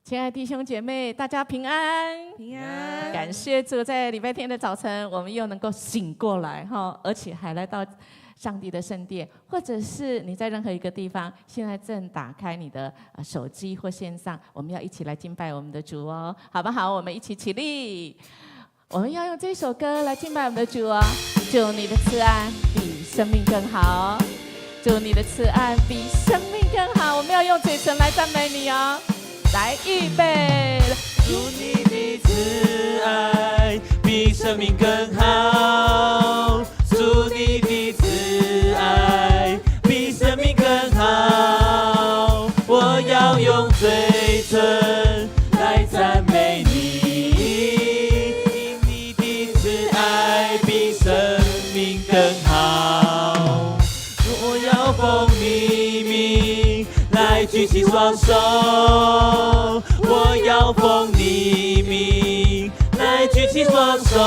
亲爱的弟兄姐妹，大家平安，平安。感谢主，在礼拜天的早晨，我们又能够醒过来哈，而且还来到上帝的圣殿，或者是你在任何一个地方，现在正打开你的手机或线上，我们要一起来敬拜我们的主哦，好不好？我们一起起立，我们要用这首歌来敬拜我们的主哦。祝你的赐安比生命更好，祝你的赐安比生命更好。我们要用嘴唇来赞美你哦。来，预备！祝你的慈爱比生命更好，祝你的慈爱比生命更好。我要用嘴唇来赞美你，因你的慈爱比生命更好。我要奉你名来举起双手，我要奉你名来举起双手，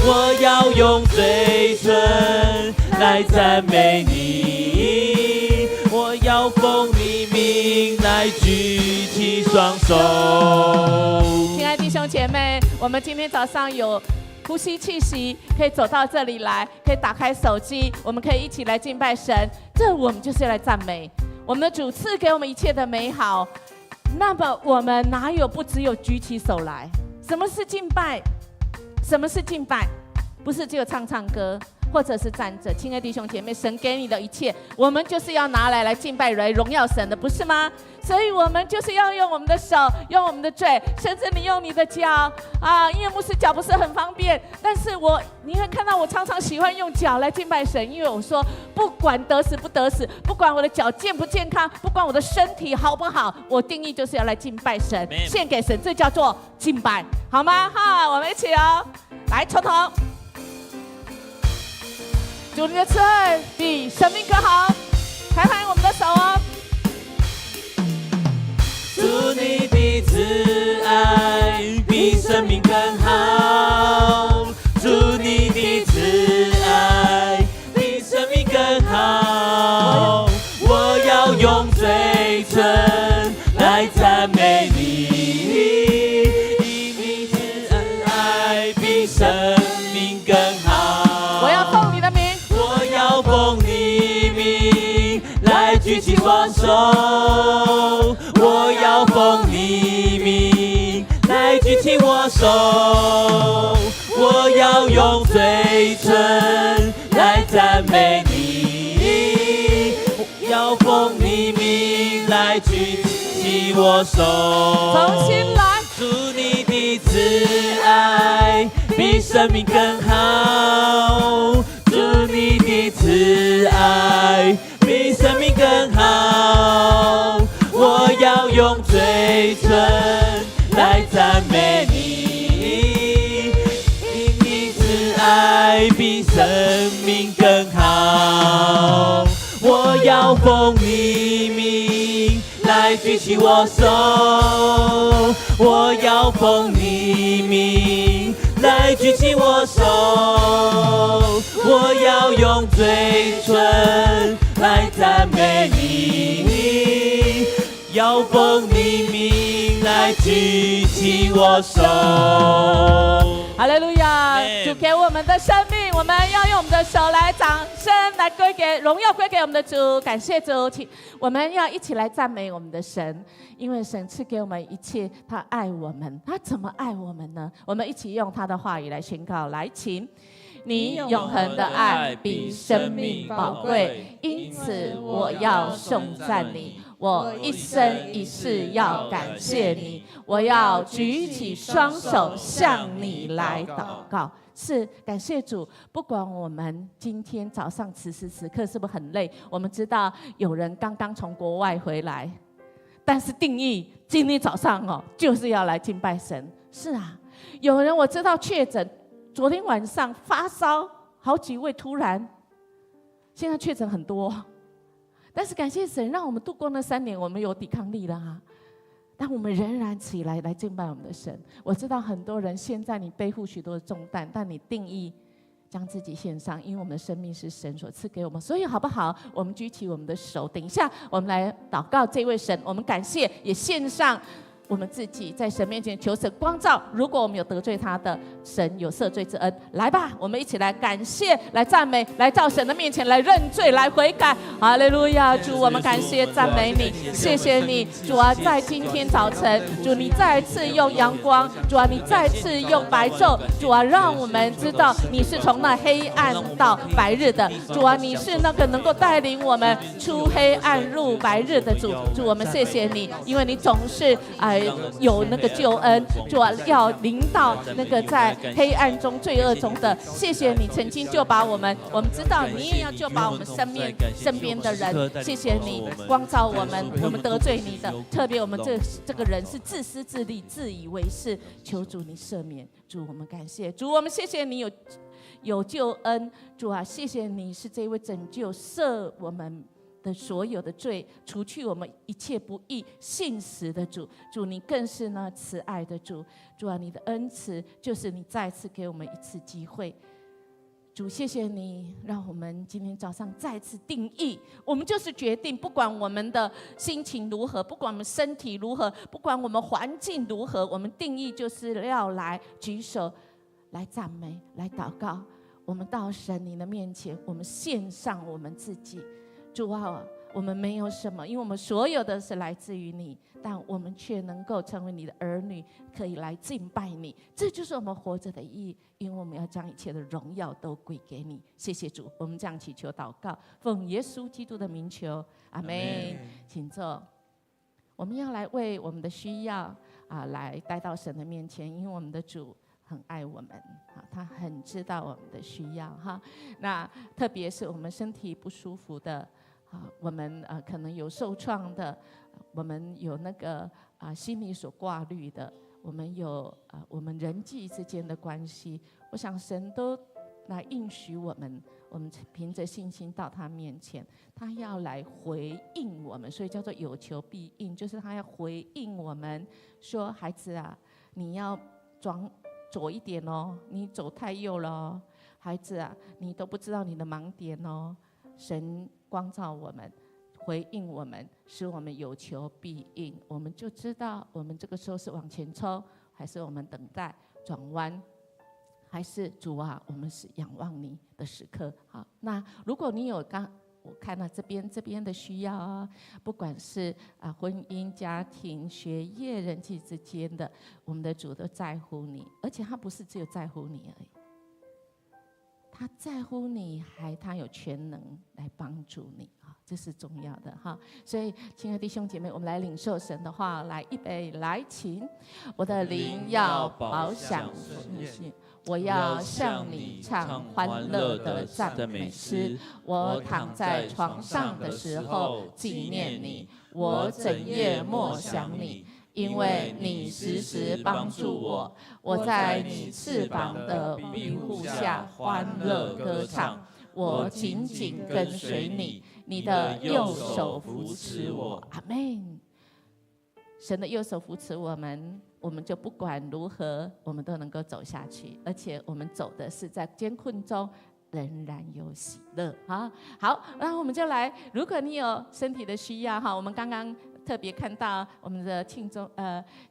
我要用嘴唇来赞美你，我要奉你名来举起双手。亲爱的弟兄姐妹，我们今天早上有呼吸气息，可以走到这里来，可以打开手机，我们可以一起来敬拜神。这我们就是来赞美我们的主赐给我们一切的美好。那么我们哪有不只有举起手来？什么是敬拜？什么是敬拜？不是只有唱唱歌，或者是站着。亲爱的弟兄姐妹，神给你的一切，我们就是要拿来进拜来荣耀神的，不是吗？所以我们就是要用我们的手，用我们的嘴，甚至你用你的脚啊。因为牧师脚不是很方便，但是你会看到我常常喜欢用脚来敬拜神，因为我说不管得死不得死，不管我的脚健不健康，不管我的身体好不好，我定义就是要来敬拜神，献给神，这叫做敬拜，好吗？哈，我们一起哦，来，从头。祝你的慈爱比生命更好，拍拍我们的手哦。祝你的慈爱比生命更好，祝你的慈爱比生命更好。我要用嘴唇来赞美你，因你慈爱比生命更好。我要奉你的名，我要奉你名来举起双手，我要奉你名来举起我手，我要用嘴唇来赞美你，我要奉你名来举起我手。重新来，祝你的慈爱比生命更好，祝你的慈爱比生命更好。我要用嘴唇来赞美你，因你慈爱比生命更好。我要奉你名来举起我手，我要奉你名来举起我手，我要用嘴唇来赞美你，要奉你名来举起我手。哈利路亚！主给我们的生命，我们要用我们的手来掌声，来归给荣耀归给我们的主。感谢主，我们要一起来赞美我们的神，因为神赐给我们一切，他爱我们，他怎么爱我们呢？我们一起用他的话语来宣告，来，请。你永恒的爱比生命宝贵，因此我要颂赞你，我一生一世要感谢你，我要举起双手向你来祷告。是，感谢主。不管我们今天早上此时此刻是不是很累，我们知道有人刚刚从国外回来，但是定义今天早上就是要来敬拜神。是啊，有人我知道确诊。昨天晚上发烧，好几位突然，现在确诊很多，但是感谢神，让我们度过那3年，我们有抵抗力了啊！但我们仍然起来敬拜我们的神。我知道很多人现在你背负许多的重担，但你定义将自己献上，因为我们的生命是神所赐给我们，所以好不好？我们举起我们的手，等一下我们来祷告这位神，我们感谢，也献上我们自己在神面前求神光照，如果我们有得罪他的，神有赦罪之恩。来吧，我们一起来感谢，来赞美，来到神的面前来认罪，来悔改。哈利路亚！主，我们感谢赞美你，谢谢你，主啊，在今天早晨，主你再次用阳光，主啊，你再次用白昼，主啊，让我们知道你是从那黑暗到白日的，主啊，你是那个能够带领我们出黑暗入白日的主。主，我们谢谢你，因为你总是有那个救恩，主啊，要临到那个在黑暗中罪恶中的。谢谢你曾经就把我们知道你也要就把我们身边的人，谢谢你光照我们得罪你的，特别我们这个人是自私自利、自以为是，求主你赦免。主，我们感谢主，我们谢谢你有救恩。主啊，谢谢你是这位拯救赦我们的所有的罪，除去我们一切不义信实的主。主，你更是那慈爱的主。主啊，你的恩慈就是你再次给我们一次机会。主，谢谢你让我们今天早上再次定义，我们就是决定，不管我们的心情如何，不管我们身体如何，不管我们环境如何，我们定义就是要来举手来赞美，来祷告。我们到神你的面前，我们献上我们自己。主啊，我们没有什么，因为我们所有的是来自于你，但我们却能够成为你的儿女，可以来敬拜你。这就是我们活着的意义，因为我们要将一切的荣耀都归给你。谢谢主，我们这样祈求祷告，奉耶稣基督的名求，阿们。请坐。我们要来为我们的需要来带到神的面前，因为我们的主很爱我们，他很知道我们的需要哈。那特别是我们身体不舒服的，我们可能有受创的，我们有那个心里所挂虑的，我们有我们人际之间的关系，我想神都来应许我们凭着信心到他面前，他要来回应我们，所以叫做有求必应，就是他要回应我们说，孩子啊，你要装左一点哦，你走太右了哦，孩子啊，你都不知道你的盲点哦。神光照我们，回应我们，使我们有求必应，我们就知道我们这个时候是往前冲，还是我们等待转弯，还是主啊，我们是仰望你的时刻。好，那如果你有我看到这边的需要啊，不管是婚姻、家庭、学业、人际之间的，我们的主都在乎你，而且他不是只有在乎你而已，他在乎你，他有全能来帮助你啊，这是重要的哈。所以，亲爱的弟兄姐妹，我们来领受神的话，来预备，来请我的灵要饱享圣性。我要向你唱欢乐的赞美诗，我躺在床上的时候纪念你，我整夜默想你，因为你时时帮助我。我在你翅膀的庇护下欢乐歌唱，我紧紧跟随你，你的右手扶持我。阿们。神的右手扶持我们，我们就不管如何，我们都能够走下去，而且我们走的是在艰困中仍然有喜乐啊！好，那我们就来，如果你有身体的需要哈，我们刚刚特别看到我们的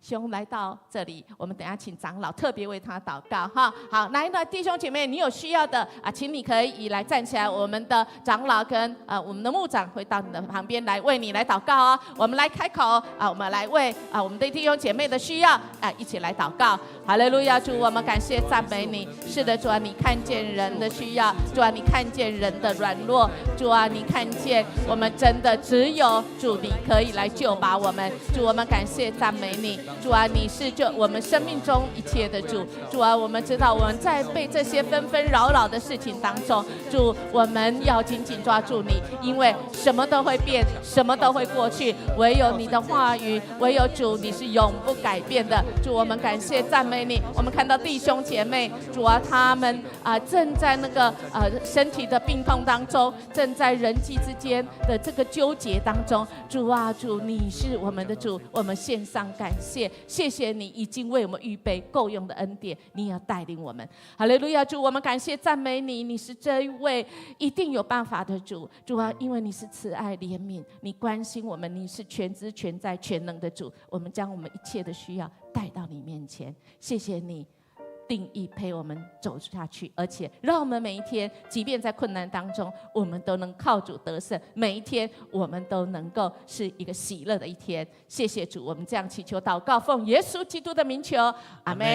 兄来到这里，我们等一下请长老特别为他祷告哈。好，来的弟兄姐妹，你有需要的请你可以来站起来，我们的长老跟我们的牧长会到你的旁边来为你来祷告哦。我们来开口我们来为我们的弟兄姐妹的需要一起来祷告。哈利路亚！主，我们感谢赞美你。是的，主啊，你看见人的需要，主啊，你看见人的软弱，主啊，你看见我们真的只有主，你可以来救拔我们。主，我们感谢赞美你。主啊，你是救我们生命中一切的主。主啊，我们知道我们在被这些纷纷扰扰的事情当中，主，我们要紧紧抓住你，因为什么都会变，什么都会过去，唯有你的话语，唯有主，你是永不改变的。主，我们感谢赞美你。我们看到弟兄姐妹，主啊，他们正在那个身体的病痛当中，正在人际之间的这个纠结当中。主啊，主，你是我们的主，我们献上感谢，谢谢你已经为我们预备够用的恩典，你要带领我们。哈利路亚！主，我们感谢赞美你，你是这一位一定有办法的主。主啊，因为你是慈爱怜悯，你关心我们，你是全知全在全能的主，我们将我们一切的需要带到你面前。谢谢你定义陪我们走下去，而且让我们每一天，即便在困难当中，我们都能靠主得胜。每一天，我们都能够是一个喜乐的一天。谢谢主，我们这样祈求祷告，奉耶稣基督的名求，阿们。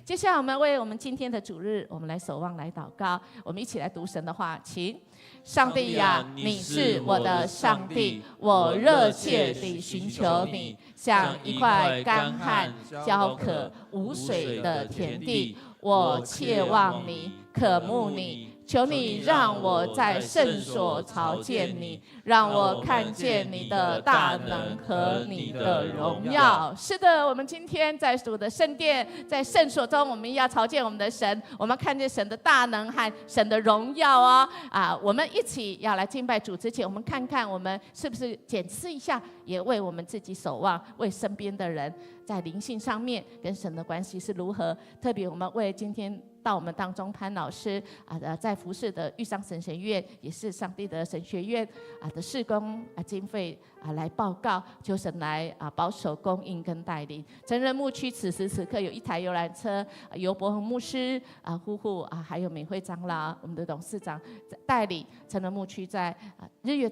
接下来，我们为我们今天的主日，我们来守望来祷告。我们一起来读神的话，请。上帝呀，你是我的上帝，我热切地寻求你，像一块干旱、焦渴、无水的田地。我切望你，渴慕你，求你让我在圣所朝见你，让我看见你的大能和你的荣耀。是的，我们今天在主的圣殿，在圣所中，我们要朝见我们的神，我们看见神的大能和神的荣耀哦。我们一起要来敬拜主之前，我们看看我们是不是检视一下，也为我们自己守望，为身边的人在灵性上面跟神的关系是如何。特别我们为今天到我们当中潘老师在服侍的玉上神学院，也是上帝的神学院的事工经费来报告，求神来保守供应跟带领。成人牧区此时此刻有一台游览车，由伯恒牧师夫妇还有美惠长老我们的董事长带领成人牧区在日月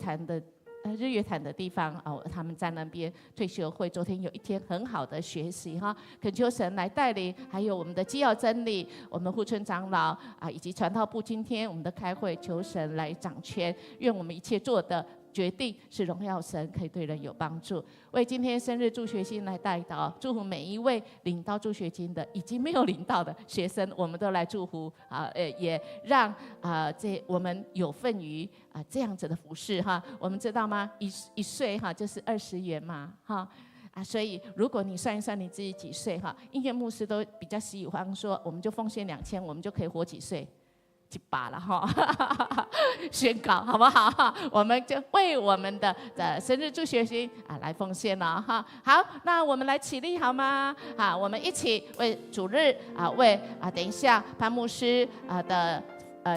潭的地方他们在那边退休会，昨天有一天很好的学习哈，恳求神来带领，还有我们的基要真理，我们护村长老以及传道部，今天我们的开会，求神来掌权，愿我们一切做的决定是荣耀神，可以对人有帮助。为今天生日助学金来代祷，祝福每一位领到助学金的，以及没有领到的学生，我们都来祝福也让我们有份于这样子的服事哈。我们知道吗？一岁就是20元嘛哈。所以如果你算一算你自己几岁哈，音乐牧师都比较喜欢说，我们就奉献2000，我们就可以活几岁。100了哈，宣告好不好？我们就为我们的生日助学金来奉献了哈。好，那我们来起立好吗？我们一起为主日为等一下潘牧师的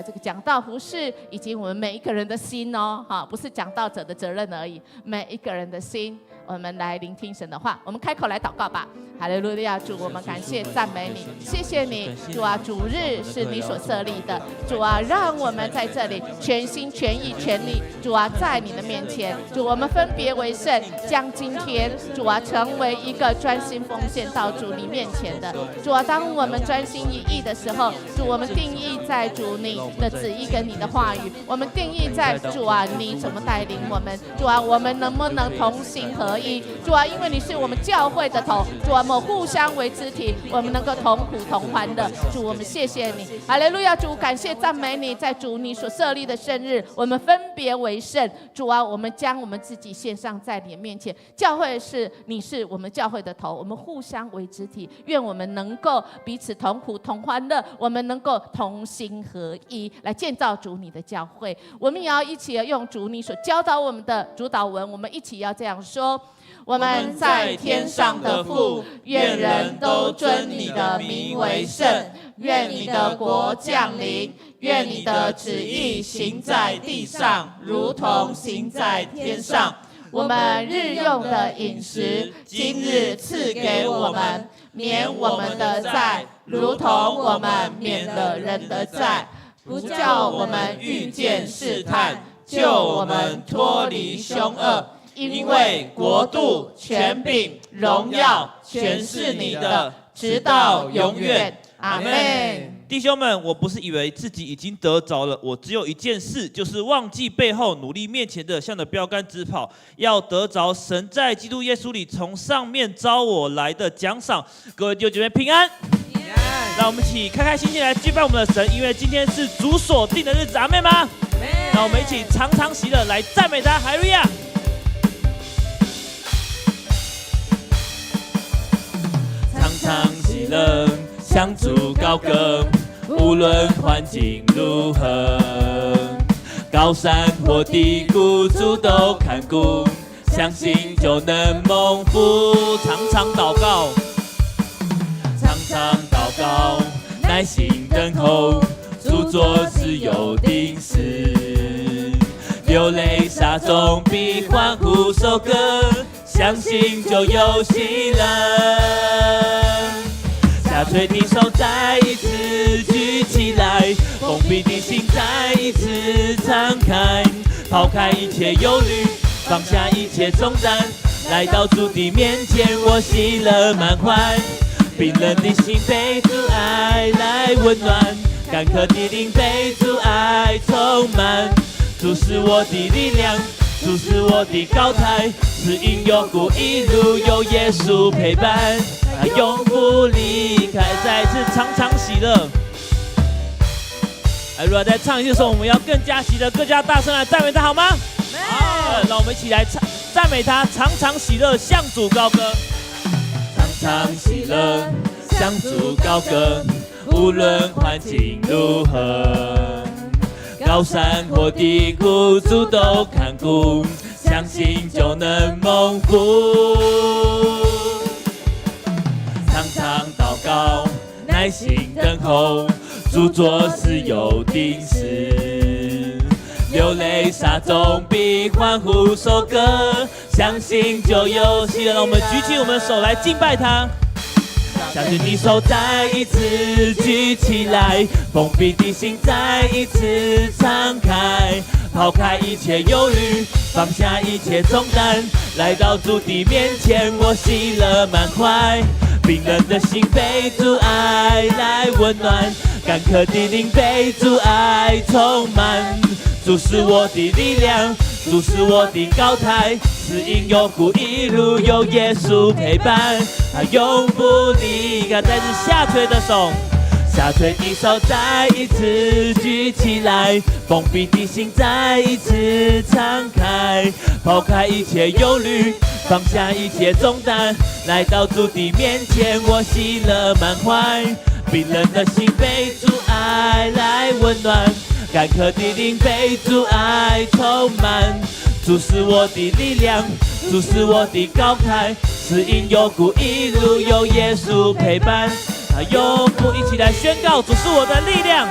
这个讲道服事，以及我们每一个人的心哦，不是讲道者的责任而已，每一个人的心，我们来聆听神的话。我们开口来祷告吧。哈利路亚！主，我们感谢赞美你，谢谢你，主啊，主日是你所设立的，主啊，让我们在这里全心全意全力，主啊，在你的面前，主，我们分别为圣，将今天主啊成为一个专心奉献到主你面前的主啊。当我们专心一意的时候，主，我们定义在主你的旨意跟你的话语，我们定义在主啊你怎么带领我们，主啊，我们能不能同心合一，主啊，因为你是我们教会的头，主啊，我们互相为肢体，我们能够同苦同欢乐。主，我们谢谢你，哈利路亚！主，感谢赞美你，在主你所设立的生日，我们分别为圣。主啊，我们将我们自己献上在你面前。教会是你是我们教会的头，我们互相为肢体，愿我们能够彼此同苦同欢乐，我们能够同心合一，来建造主你的教会。我们也要一起用主你所教导我们的主导文，我们一起要这样说：我们在天上的父，愿人都尊你的名为圣，愿你的国降临，愿你的旨意行在地上，如同行在天上。我们日用的饮食，今日赐给我们，免我们的债，如同我们免了人的债，不叫我们遇见试探，救我们脱离凶恶。因为国度、权柄、荣耀，全是你的，直到永远。阿们。弟兄们，我不是以为自己已经得着了，我只有一件事，就是忘记背后，努力面前的，向着标杆直跑，要得着神在基督耶稣里从上面招我来的奖赏。各位弟兄姐妹平安。让我们一起开开心心来敬拜我们的神，因为今天是主所定的日子。阿们吗？让我们一起常常喜乐来赞美他。哈利路亚！常常喜乐，向主高歌，无论环境如何，高山或低谷，主都看顾，相信就能蒙福。常常祷告，常常祷告，耐心等候，主做事有定时。流泪撒种必欢呼收割，相信就有喜乐。下垂的手再一次举起来，封闭的心再一次敞开，抛开一切忧虑，放下一切重担，来到主的面前，我喜乐满怀。冰冷的心被主爱来温暖，干渴的灵被主爱充满。主是我的力量，主是我的高台，是因有故一路有耶稣陪伴，他永不离开。再次常常喜乐。如果再唱一次的时候，我们要更加喜乐，更加大声来赞美他，好吗？好，让我们一起来赞美他，常常喜乐，向主高歌。常常喜乐，向主高歌，无论环境如何，高山或低谷，主都看顾，相信就能蒙福。常常祷告，耐心等候，主做事有定时。流泪撒种必欢呼收割，相信就有喜乐。让我们举起我们的手来敬拜他。相信你手再一次举起来，封闭的心再一次敞开，抛开一切忧虑，放下一切重担，来到主的面前，我喜乐满怀。冰冷的心被主爱来温暖，干渴的灵被主爱充满。主是我的力量，主是我的高台，是因有苦一路有耶稣陪伴，他永不离开。再次下垂的手，下垂的手再一次举起来，封闭的心再一次敞开，抛开一切忧虑，放下一切重担，来到主的面前，我喜乐满怀。冰冷的心被主爱来温暖，干渴的灵被主爱充满。主是我的力量，主是我的高台，是因有苦一路有耶稣陪伴，他永不。一起来宣告：主是我的力量，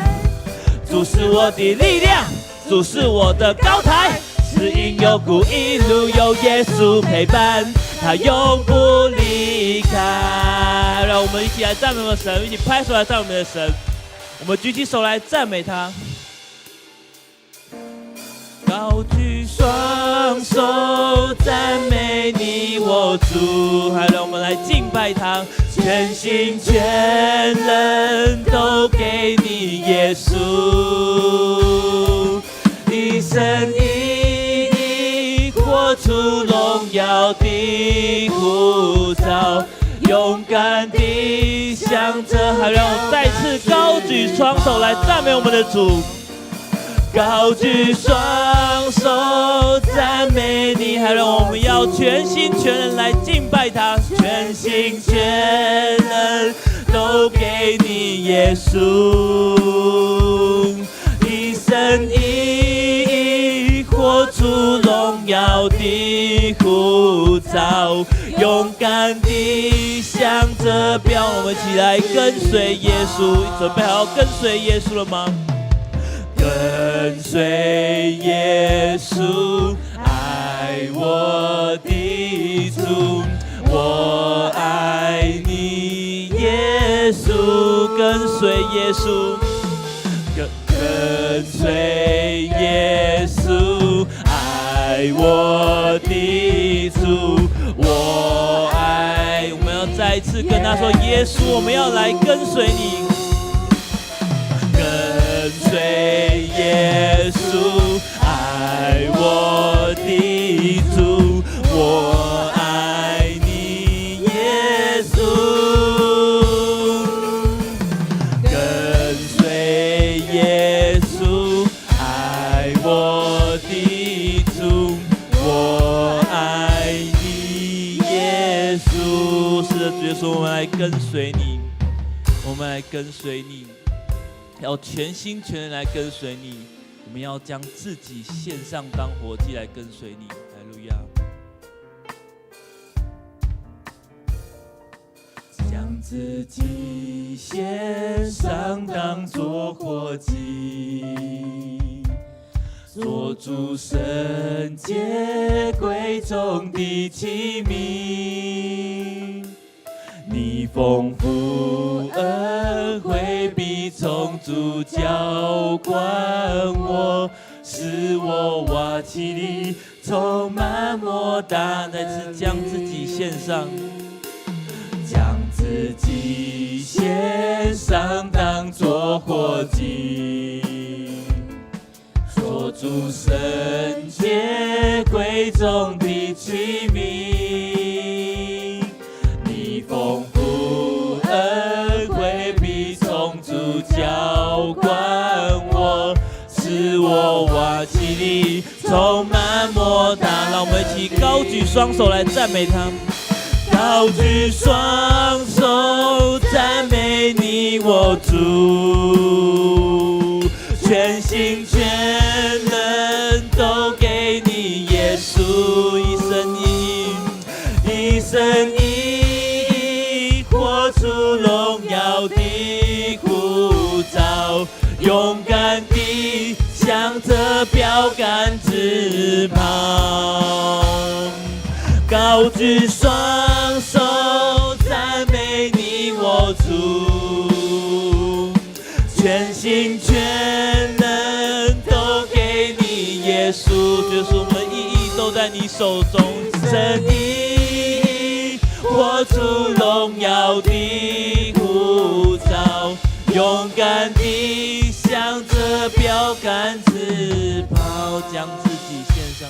主是我的力量，主是我的高台，是因有苦一路有耶稣陪伴，他永不离开。让我们一起来赞美我们的神，一起拍手来赞美我们的神。我们举起手来赞美他。高举双手赞美你我主，还让我们来敬拜他，全心全人都给你耶稣，一生一意活出荣耀的呼召，勇敢地向着，还让我再次高举双手来赞美我们的主。高举双手赞美你，还让我们要全心全人来敬拜他，全心全人都给你耶稣，一生一意活出荣耀的呼召，勇敢地向着标。我们一起来跟随耶稣，准备好跟随耶稣了吗？跟随耶稣，爱我的主，我爱你，耶稣。跟随耶稣，跟随耶稣，爱我的主，我爱。我们要再一次跟他说：耶稣，我们要来跟随你。跟随耶稣，爱我的主，我爱你，耶稣。跟随耶稣，爱我的主，我爱你，耶稣。是的，主耶稣，我们来跟随你，我们来跟随你。要全心全人来跟随你，我们要将自己献上当活祭来跟随你。哈利路亚。自己献上，当作活祭，做主圣洁贵重的器皿。你丰富恩惠必从主浇灌我，使我瓦器里充满莫大。再次将自己献上，将自己献上，当作活祭，做主圣洁贵重的器皿。你丰富恩惠必从主浇灌我，使我瓦器里充满莫大。让我们一起高举双手来赞美他，高举双手赞美你我主，全心全能都给你耶稣，一生一意，一生一意，活出荣耀的呼召，勇敢地向着标杆直跑，高举双手赞美你我主，全心全能都给你耶稣。就是我们一一都在你手中，真意活出荣耀的呼召，勇敢地向着标杆直跑，将自己献上，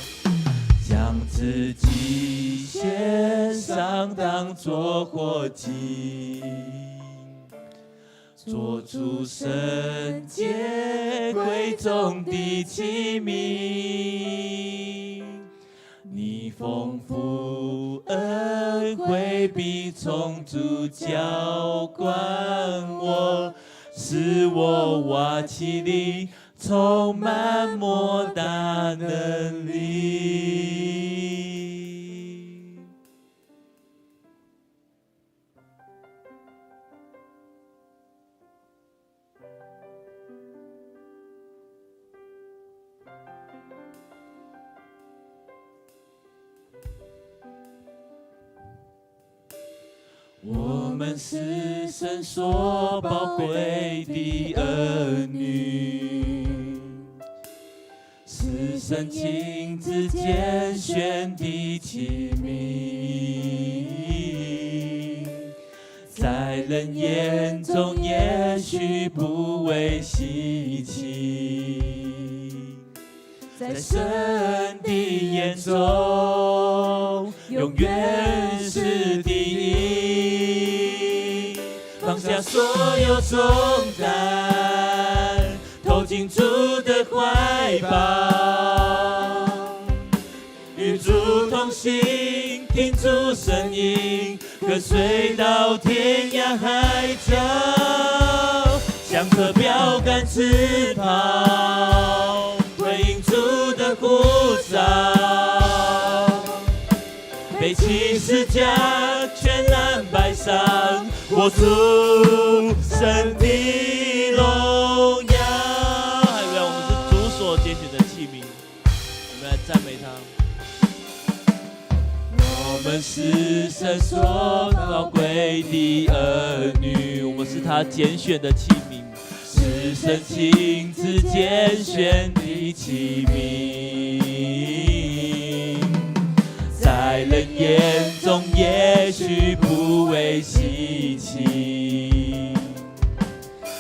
将自己献上，当作活祭，做出圣洁贵重的器皿。你丰富恩惠必从主浇灌我，使我瓦器里充满莫大能力。我们是神所宝贵的儿女，是神亲自拣选的器皿，在人眼中也许不为稀奇，在神的眼中永远是第一。放下所有重担，投进主的怀抱，与主同行，听主声音，跟随到天涯海角，向着标杆直跑，回应主的呼召，背起十架，全然摆上，活出神的荣耀。还有，我们是主所拣选的器皿，我们来赞美他。我们是神所宝贵的儿女，我们是他拣选的器皿，是神亲自拣选的器皿，在人眼中也许不为稀奇，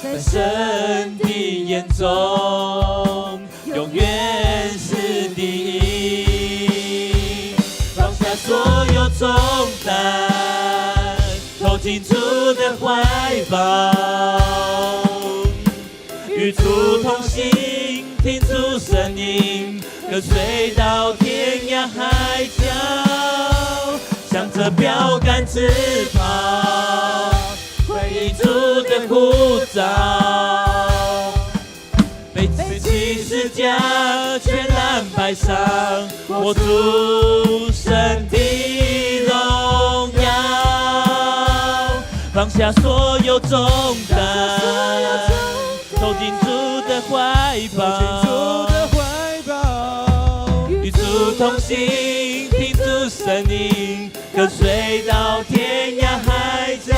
在神的眼中永远是第一。放下所有重担，投进主的怀抱，与主同行，听主声音，跟随到天涯海角，向着标杆直跑，回应主的呼召，背起十架，全然摆上，活出神的荣耀。放下所有重担，走进主的怀抱，与主同行，听主声音，跟随到天涯海角，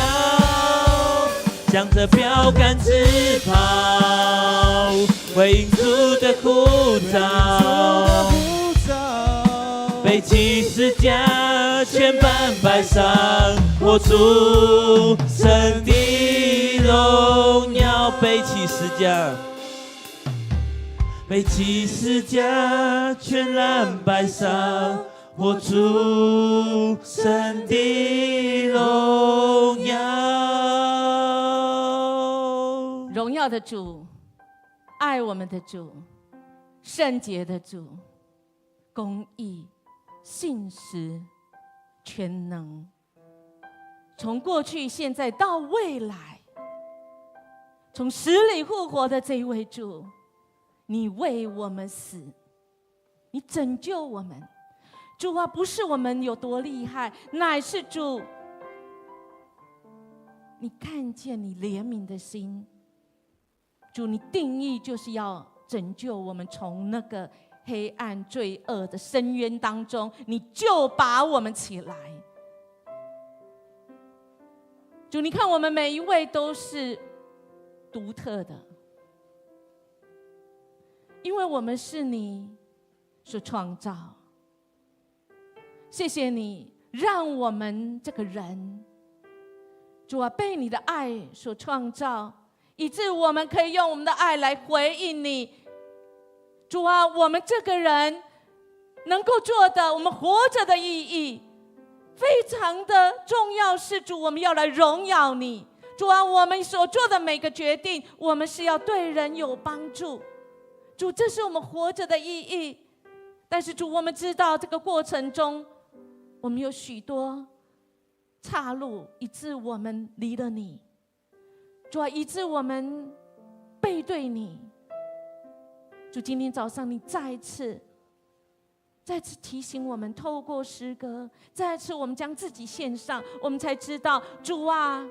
向着标杆直跑，回应主的呼召，背起十架，千般摆上，活出神的荣耀。背起十架，背起十架，全然摆上，活出神的荣耀。荣耀的主，爱我们的主，圣洁的主，公义、信实、全能，从过去、现在到未来，从死里复活的这一位主，你为我们死，你拯救我们。主啊，不是我们有多厉害，乃是主，你看见你怜悯的心。主，你定义就是要拯救我们从那个黑暗罪恶的深渊当中，你就把我们起来。主，你看我们每一位都是独特的，因为我们是你所创造。谢谢你让我们这个人，主啊，被你的爱所创造，以致我们可以用我们的爱来回应你。主啊，我们这个人能够做的，我们活着的意义非常的重要，是主，我们要来荣耀你。主啊，我们所做的每个决定，我们是要对人有帮助。主，这是我们活着的意义。但是主，我们知道这个过程中，我们有许多岔路，以致我们离了你。主啊，以致我们背对你。主，今天早上你再次提醒我们，透过诗歌，再次我们将自己献上，我们才知道，主啊，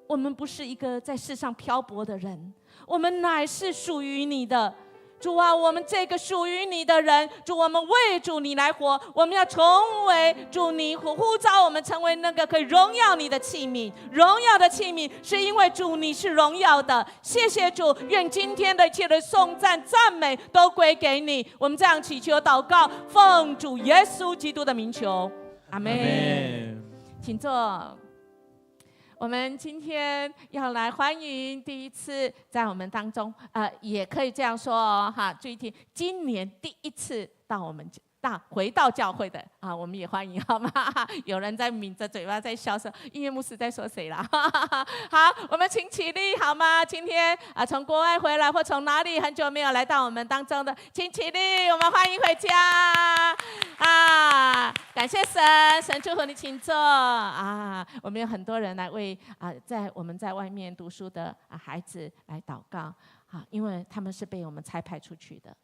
我们不是一个在世上漂泊的人，我们乃是属于你的。主啊，我们这个属于你的人，主，我们为主你来活，我们要成为主你呼召我们成为那个可以荣耀你的器皿。荣耀的器皿是因为主你是荣耀的。谢谢主，愿今天的一切的颂赞赞美都归给你。我们这样祈求祷告，奉主耶稣基督的名求，阿们。请坐。我们今天要来欢迎第一次在我们当中，也可以这样说哦，哈，注意听，今年第一次到我们回到教会的啊，我们也欢迎，好吗？有人在抿着嘴巴在笑说，音乐牧师在说谁啦？好，我们请起立好吗？今天从国外回来或从哪里很久没有来到我们当中的，请起立，我们欢迎回家啊！感谢神，神祝福你，请坐啊！我们有很多人来为我们在外面读书的孩子来祷告。因为他们是被我们差派出去的，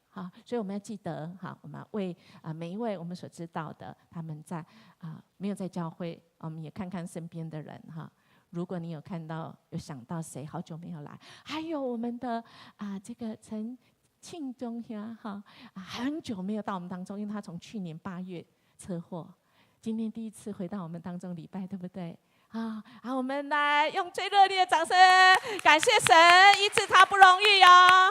所以我们要记得，我们为每一位我们所知道的，他们在没有在教会，我们也看看身边的人，如果你有看到有想到谁好久没有来，还有我们的这个陈庆忠呀，很久没有到我们当中，因为他从去年8月车祸，今天第一次回到我们当中礼拜，对不对？好，我们来用最热烈的掌声，感谢神，医治他不容易哦，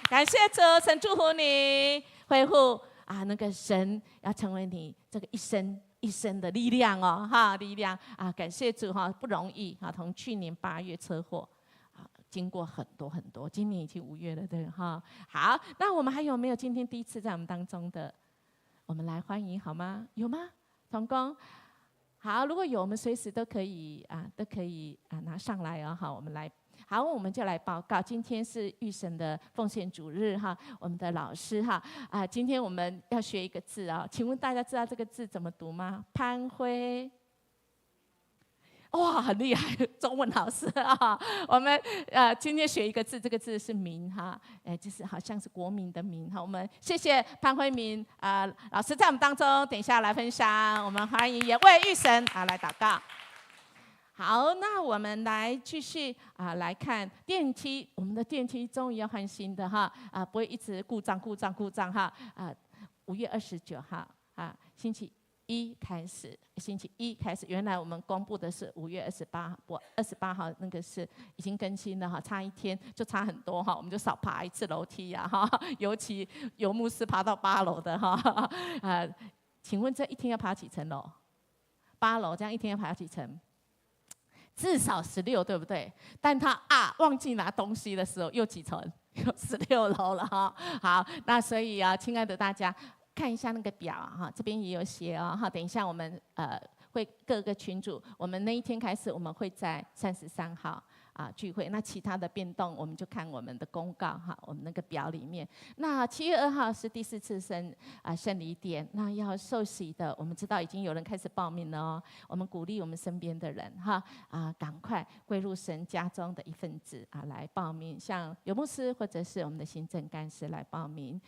感谢主，神祝福你恢复那个神要成为你这个一生的力量哦，力量感谢主不容易从去年8月车祸经过很多，今年已经5月了，对好，那我们还有没有今天第一次在我们当中的？我们来欢迎好吗？有吗？同工。好，如果有，我们随时都可以拿上来哦。好，我们来，好，我们就来报告。今天是御神的奉献主日我们的老师今天我们要学一个字请问大家知道这个字怎么读吗？潘辉。哇，很厉害，中文老师我们今天学一个字，这个字是民就是好像是国民的民我们谢谢潘辉民老师在我们当中，等一下来分享。我们欢迎也为御神来祷告。好，那我们来继续来看电梯，我们的电梯终于要换新的哈不会一直故障哈5月29号星期一开始，原来我们公布的是5月28号，那个是已经更新了哈，差一天就差很多哈，我们就少爬一次楼梯哈，尤其游牧师爬到8楼的哈请问这一天要爬几层楼？8楼，这样一天要爬几层？至少16，对不对？但他忘记拿东西的时候又几层？有16楼了哈。好，那所以亲爱的大家。看一下那个表哈，这边也有写哈。等一下我们会各个群组，我们那一天开始，我们会在33号聚会。那其他的变动，我们就看我们的公告哈，我们那个表里面。那7月2号是第4次圣礼典，那要受洗的，我们知道已经有人开始报名了哦。我们鼓励我们身边的人哈赶快归入神家中的一份子来报名，像游牧师或者是我们的行政干事来报名。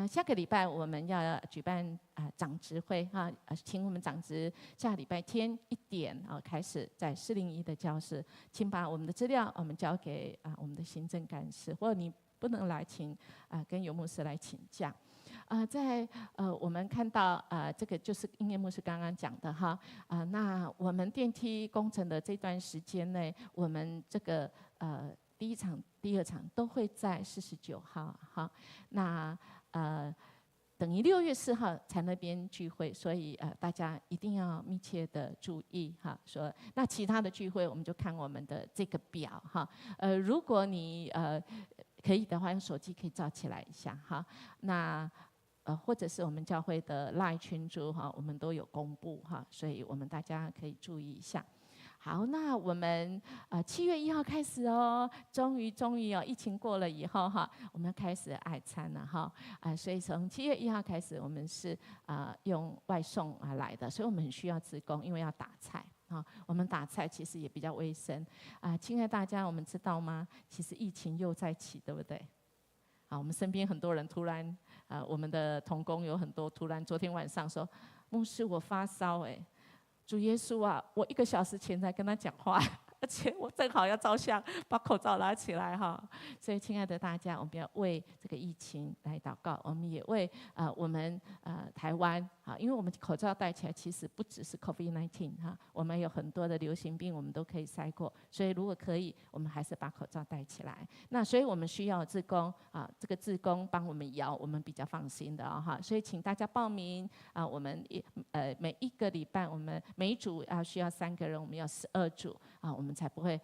下个礼拜我们要举办长执会哈，请我们长执下礼拜天1点开始在401的教室，请把我们的资料我们交给我们的行政干事，或者你不能来请跟游牧师来请假。我们看到这个就是音乐牧师刚刚讲的哈那我们电梯工程的这段时间内，我们这个第1场、第2场都会在49号哈，那等于6月4号才那边聚会，所以大家一定要密切的注意哈。说那其他的聚会我们就看我们的这个表哈。如果你可以的话，用手机可以照起来一下哈。那或者是我们教会的 LINE 群组哈，我们都有公布哈，所以我们大家可以注意一下。好，那我们7月1号开始哦，终于哦，疫情过了以后哈，我们开始爱餐了哈所以从7月1号开始，我们是用外送来的，所以我们很需要志工，因为要打菜我们打菜其实也比较卫生亲爱的大家，我们知道吗？其实疫情又在起，对不对？我们身边很多人突然我们的同工有很多突然昨天晚上说，牧师我发烧主耶稣我1个小时前才跟他讲话，而且我正好要照相，把口罩拿起来哈。所以，亲爱的大家，我们要为这个疫情来祷告，我们也为我们台湾因为我们口罩戴起来，其实不只是 COVID-19 我们有很多的流行病，我们都可以筛过。所以，如果可以，我们还是把口罩戴起来。那所以我们需要志工这个志工帮我们摇，我们比较放心的哈。所以，请大家报名我们每1个礼拜，我们每一组需要3个人，我们要12组我们才不会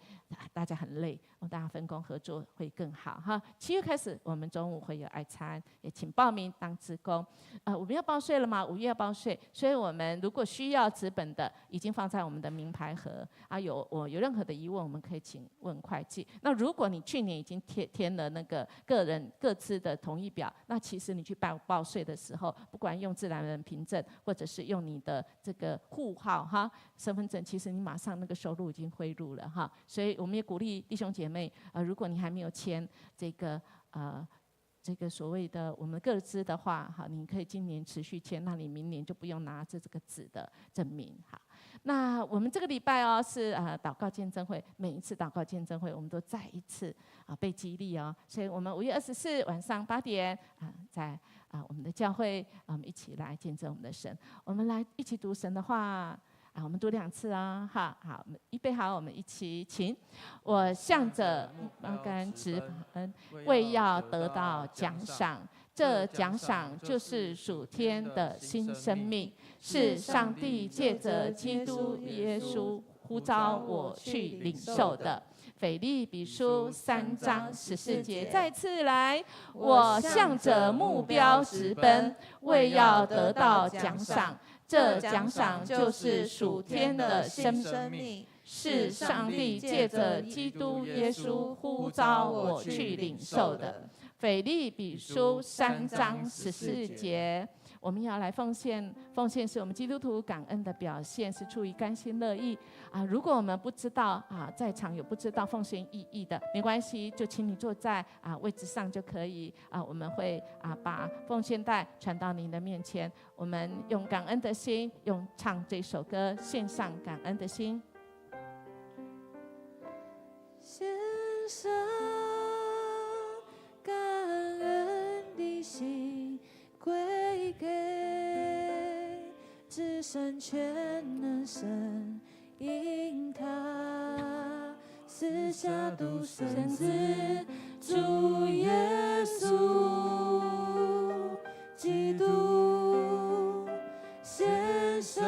大家很累，大家分工合作会更好哈。7月开始，我们中午会有爱餐，也请报名当志工。我们要报税了吗？5月要报税，所以我们如果需要纸本的，已经放在我们的名牌盒有任何的疑问，我们可以请问会计。那如果你去年已经填了那个个人各自的同意表，那其实你去报税的时候，不管用自然人凭证，或者是用你的这个户号身份证，其实你马上那个收入已经汇入了哈。所以我们也鼓励弟兄姐妹如果你还没有签这个所谓的我们各自的话你可以今年持续签，那你明年就不用拿着这个纸的证明那我们这个礼拜是祷告见证会，每一次祷告见证会，我们都再一次被激励所以我们5月24晚上8点在我们的教会我们一起来见证我们的神，我们来一起读神的话。我们读2次好，我们预备好，我们一起请。我向着甘直恩，为要得到奖赏，这奖赏就是属天的新生命，是上帝借着基督耶稣呼召我去领受的。腓立比书3章14节，再次来，我向着目标直奔，为要得到奖赏。这奖赏就是属天的生命，是上帝借着基督耶稣呼召我去领受的。腓立比书3章14节，我们要来奉献，奉献是我们基督徒感恩的表现，是出于甘心乐意如果我们不知道在场有不知道奉献意义的，没关系，就请你坐在位置上就可以我们会把奉献袋传到您的面前，我们用感恩的心，用唱这首歌献上感恩的心。献上感恩的心，归给至善全能神，因他赐下独生子主耶稣基督，献上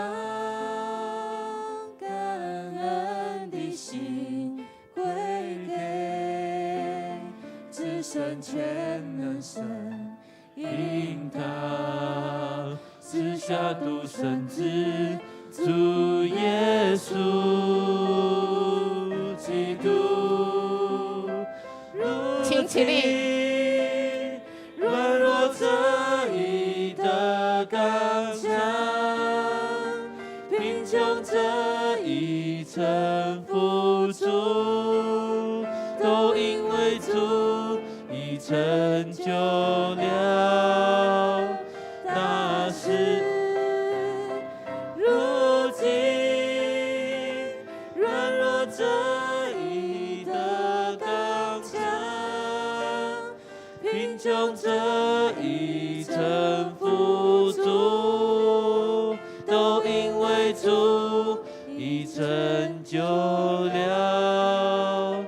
感恩的心，归给至善全能神，因他赐下独生子主耶稣基督，请起立，软弱则已得刚强，贫穷则已臣服主，都因为主已成就了大事。如今软弱则已得刚强，贫穷则已臣服主，都因为主已成就了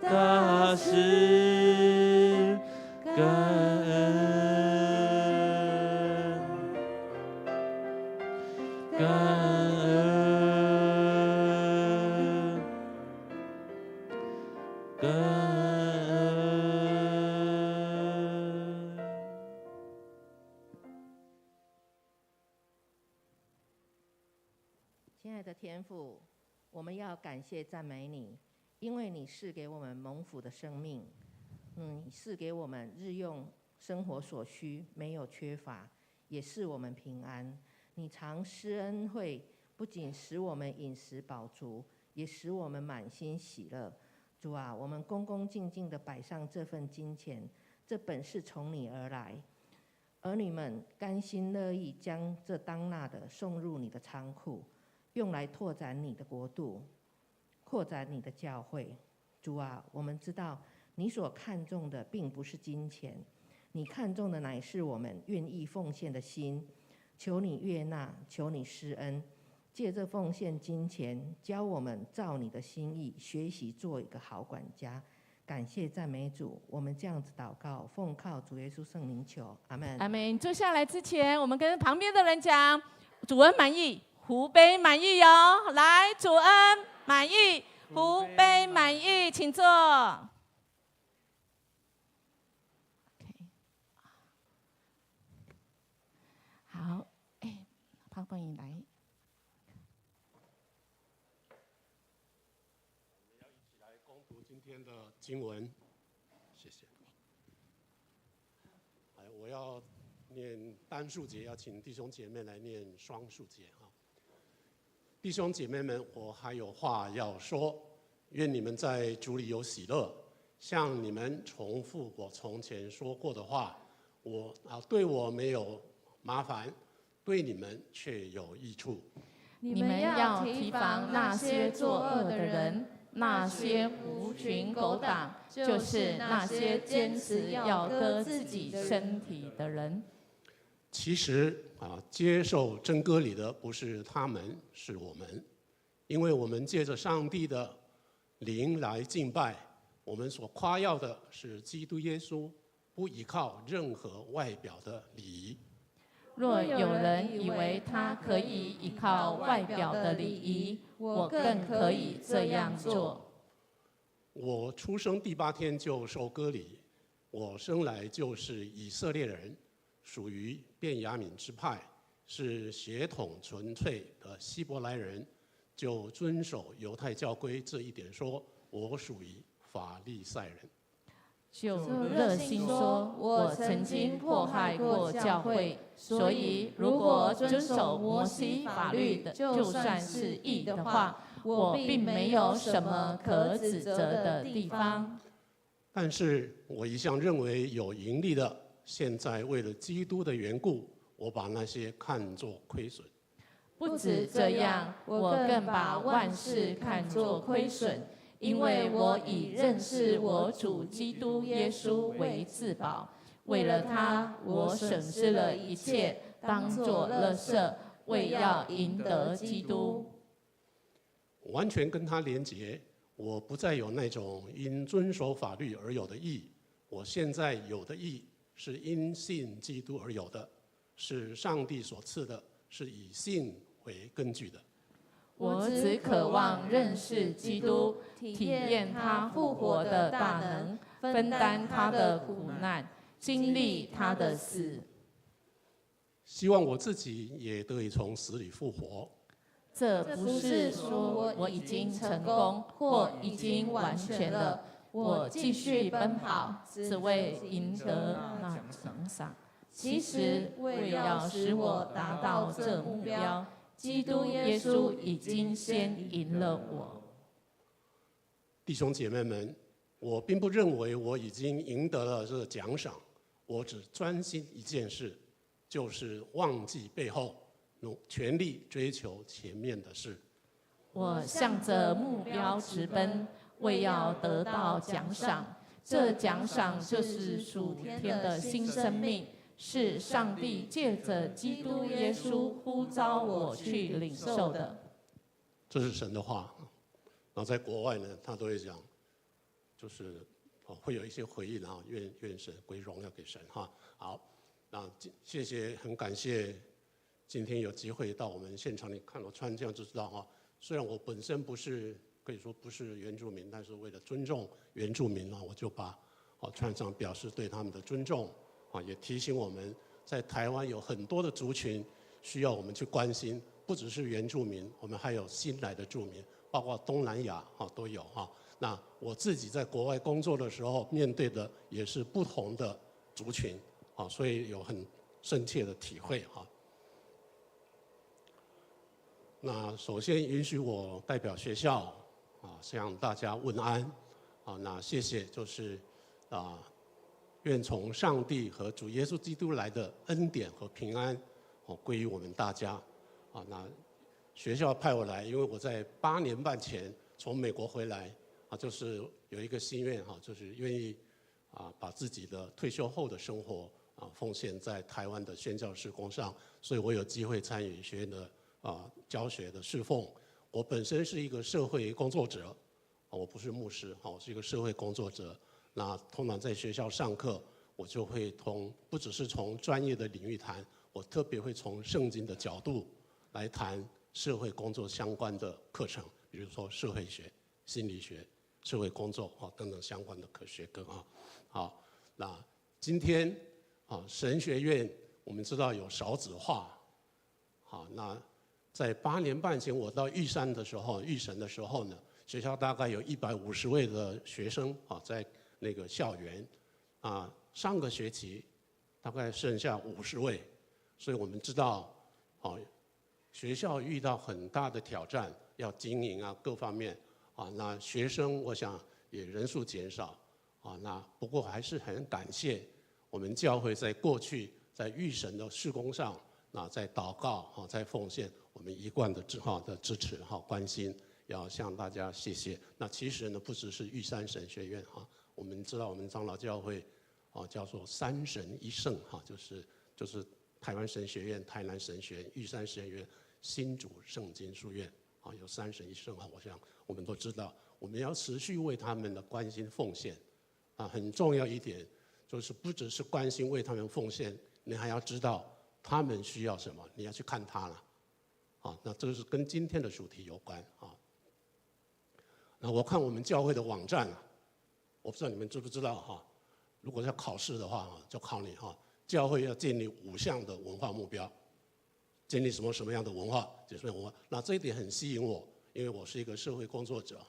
大事，感恩，感恩，感恩。亲爱的天父，我们要感谢赞美你，因为你是给我们蒙福的生命，你是给我们日用生活所需，没有缺乏，也是我们平安。你常施恩惠，不仅使我们饮食饱足，也使我们满心喜乐。主啊，我们恭恭敬敬地摆上这份金钱，这本是从你而来。儿女们甘心乐意将这当纳的送入你的仓库，用来拓展你的国度，扩展你的教会。主啊，我们知道你所看重的并不是金钱，你看重的乃是我们愿意奉献的心。求你悦纳，求你施恩，借这奉献金钱，教我们照你的心意学习做一个好管家。感谢赞美主，我们这样子祷告，奉靠主耶稣圣名求，阿们。阿门。坐下来之前，我们跟旁边的人讲：主恩满意，福杯满意哟。来，主恩满意，福杯满意，请坐。好，潘凤仪来。今天的经文，谢谢。我要念单数节，要请弟兄姐妹来念双数节哈。弟兄姐妹们，我还有话要说，愿你们在主里有喜乐。向你们重复我从前说过的话，对我没有麻烦，对你们却有益处。你们要提防那些作恶的人。那些狐群狗党，就是那些坚持要割自己身体的人。其实接受真割礼的不是他们，是我们，因为我们借着上帝的灵来敬拜。我们所夸耀的是基督耶稣，不依靠任何外表的礼仪。若有人以为他可以依靠外表的礼仪，我更可以这样做。我出生第8天就受割礼，我生来就是以色列人，属于便雅悯支派，是血统纯粹的希伯来人，就遵守犹太教规这一点说，我属于法利赛人。就热心说，我曾经迫害过教会，所以如果遵守摩西法律的，就算是义的话，我并没有什么可指责的地方。但是我一向认为有盈利的，现在为了基督的缘故，我把那些看作亏损。不止这样，我更把万事看作亏损，因为我以认识我主基督耶稣为至宝。为了他，我损失了一切，当作垃圾，为要赢得基督。完全跟他连结，我不再有那种因遵守法律而有的义，我现在有的义是因信基督而有的，是上帝所赐的，是以信为根据的。我只渴望认识基督，体验他复活的大能，分担他的苦难，经历他的死。希望我自己也得以从死里复活。这不是说我已经成功或已经完全了，我继续奔跑，只为赢得那奖赏。其实为要使我达到这目标，基督耶稣已经先赢了我。弟兄姐妹们，我并不认为我已经赢得了这个奖赏，我只专心一件事，就是忘记背后，全力追求前面的事。我向着目标直奔，为要得到奖赏。这奖赏就是属天的新生命，是上帝借着基督耶稣呼召我去领受的。这是神的话。然后在国外呢，他都会讲，就是会有一些回应啊，愿神归荣耀给神哈。好，那谢谢，很感谢今天有机会到我们现场里看我穿这样就知道哈。虽然我本身可以说不是原住民，但是为了尊重原住民啊，我就把穿上表示对他们的尊重啊，也提醒我们在台湾有很多的族群需要我们去关心，不只是原住民，我们还有新来的住民，包括东南亚都有哈。那我自己在国外工作的时候，面对的也是不同的族群啊，所以有很深切的体会哈。那首先允许我代表学校向大家问安那谢谢，就是愿从上帝和主耶稣基督来的恩典和平安归于我们大家那学校派我来，因为我在8年半前从美国回来就是有一个心愿就是愿意把自己的退休后的生活奉献在台湾的宣教事工上，所以我有机会参与学院的教学的侍奉。我本身是一个社会工作者我不是牧师我是一个社会工作者。那通常在学校上课，我就会不只是从专业的领域谈，我特别会从圣经的角度来谈社会工作相关的课程，比如说社会学、心理学、社会工作等等相关的学科好，那今天神学院我们知道有少子化那在8年半前我到玉神的时候呢，学校大概有150位的学生在那个校园上个学期大概剩下50位，所以我们知道学校遇到很大的挑战，要经营各方面那学生我想也人数减少那不过还是很感谢我们教会在过去在玉神的事工上在祷告在奉献，我们一贯的支持关心，要向大家谢谢。那其实呢，不只是玉山神学院我们知道我们长老教会叫做3神1圣就是台湾神学院、台南神学院、玉山神学院、新竹圣经书院有3神1圣我想我们都知道，我们要持续为他们的关心奉献很重要一点就是不只是关心为他们奉献，你还要知道他们需要什么，你要去看他了那这个是跟今天的主题有关那我看我们教会的网站我不知道你们知不知道如果要考试的话就考你教会要建立5项的文化目标，建立什么样的文化，就是文化。那这一点很吸引我，因为我是一个社会工作者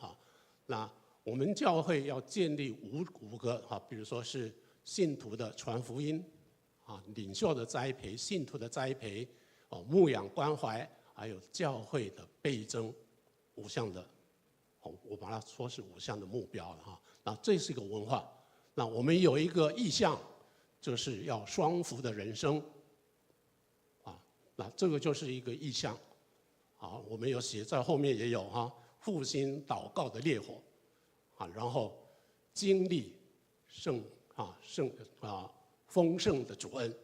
那我们教会要建立五个比如说是信徒的传福音领袖的栽培、信徒的栽培牧养关怀，还有教会的倍增5项的我把它说是5项的目标了那这是一个文化。那我们有一个意向，就是要双福的人生那这个就是一个意向我们有写在后面也有复兴祷告的烈火然后经历丰盛的主恩。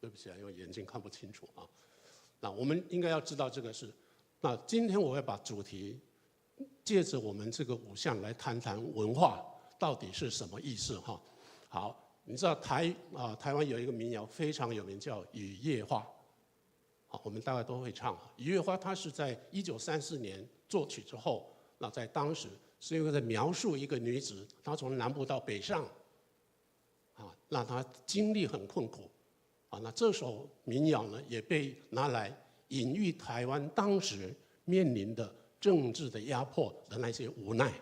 对不起啊，因为眼睛看不清楚啊。那我们应该要知道这个是。那今天我会把主题借着我们这个5项来谈谈文化到底是什么意思哈。好，你知道台湾有一个民谣非常有名，叫《雨夜花》。好，我们大概都会唱。《雨夜花》它是在1934年作曲之后，那在当时是因为在描述一个女子，她从南部到北上，那她经历很困苦。那这首民谣呢，也被拿来隐喻台湾当时面临的政治的压迫的那些无奈。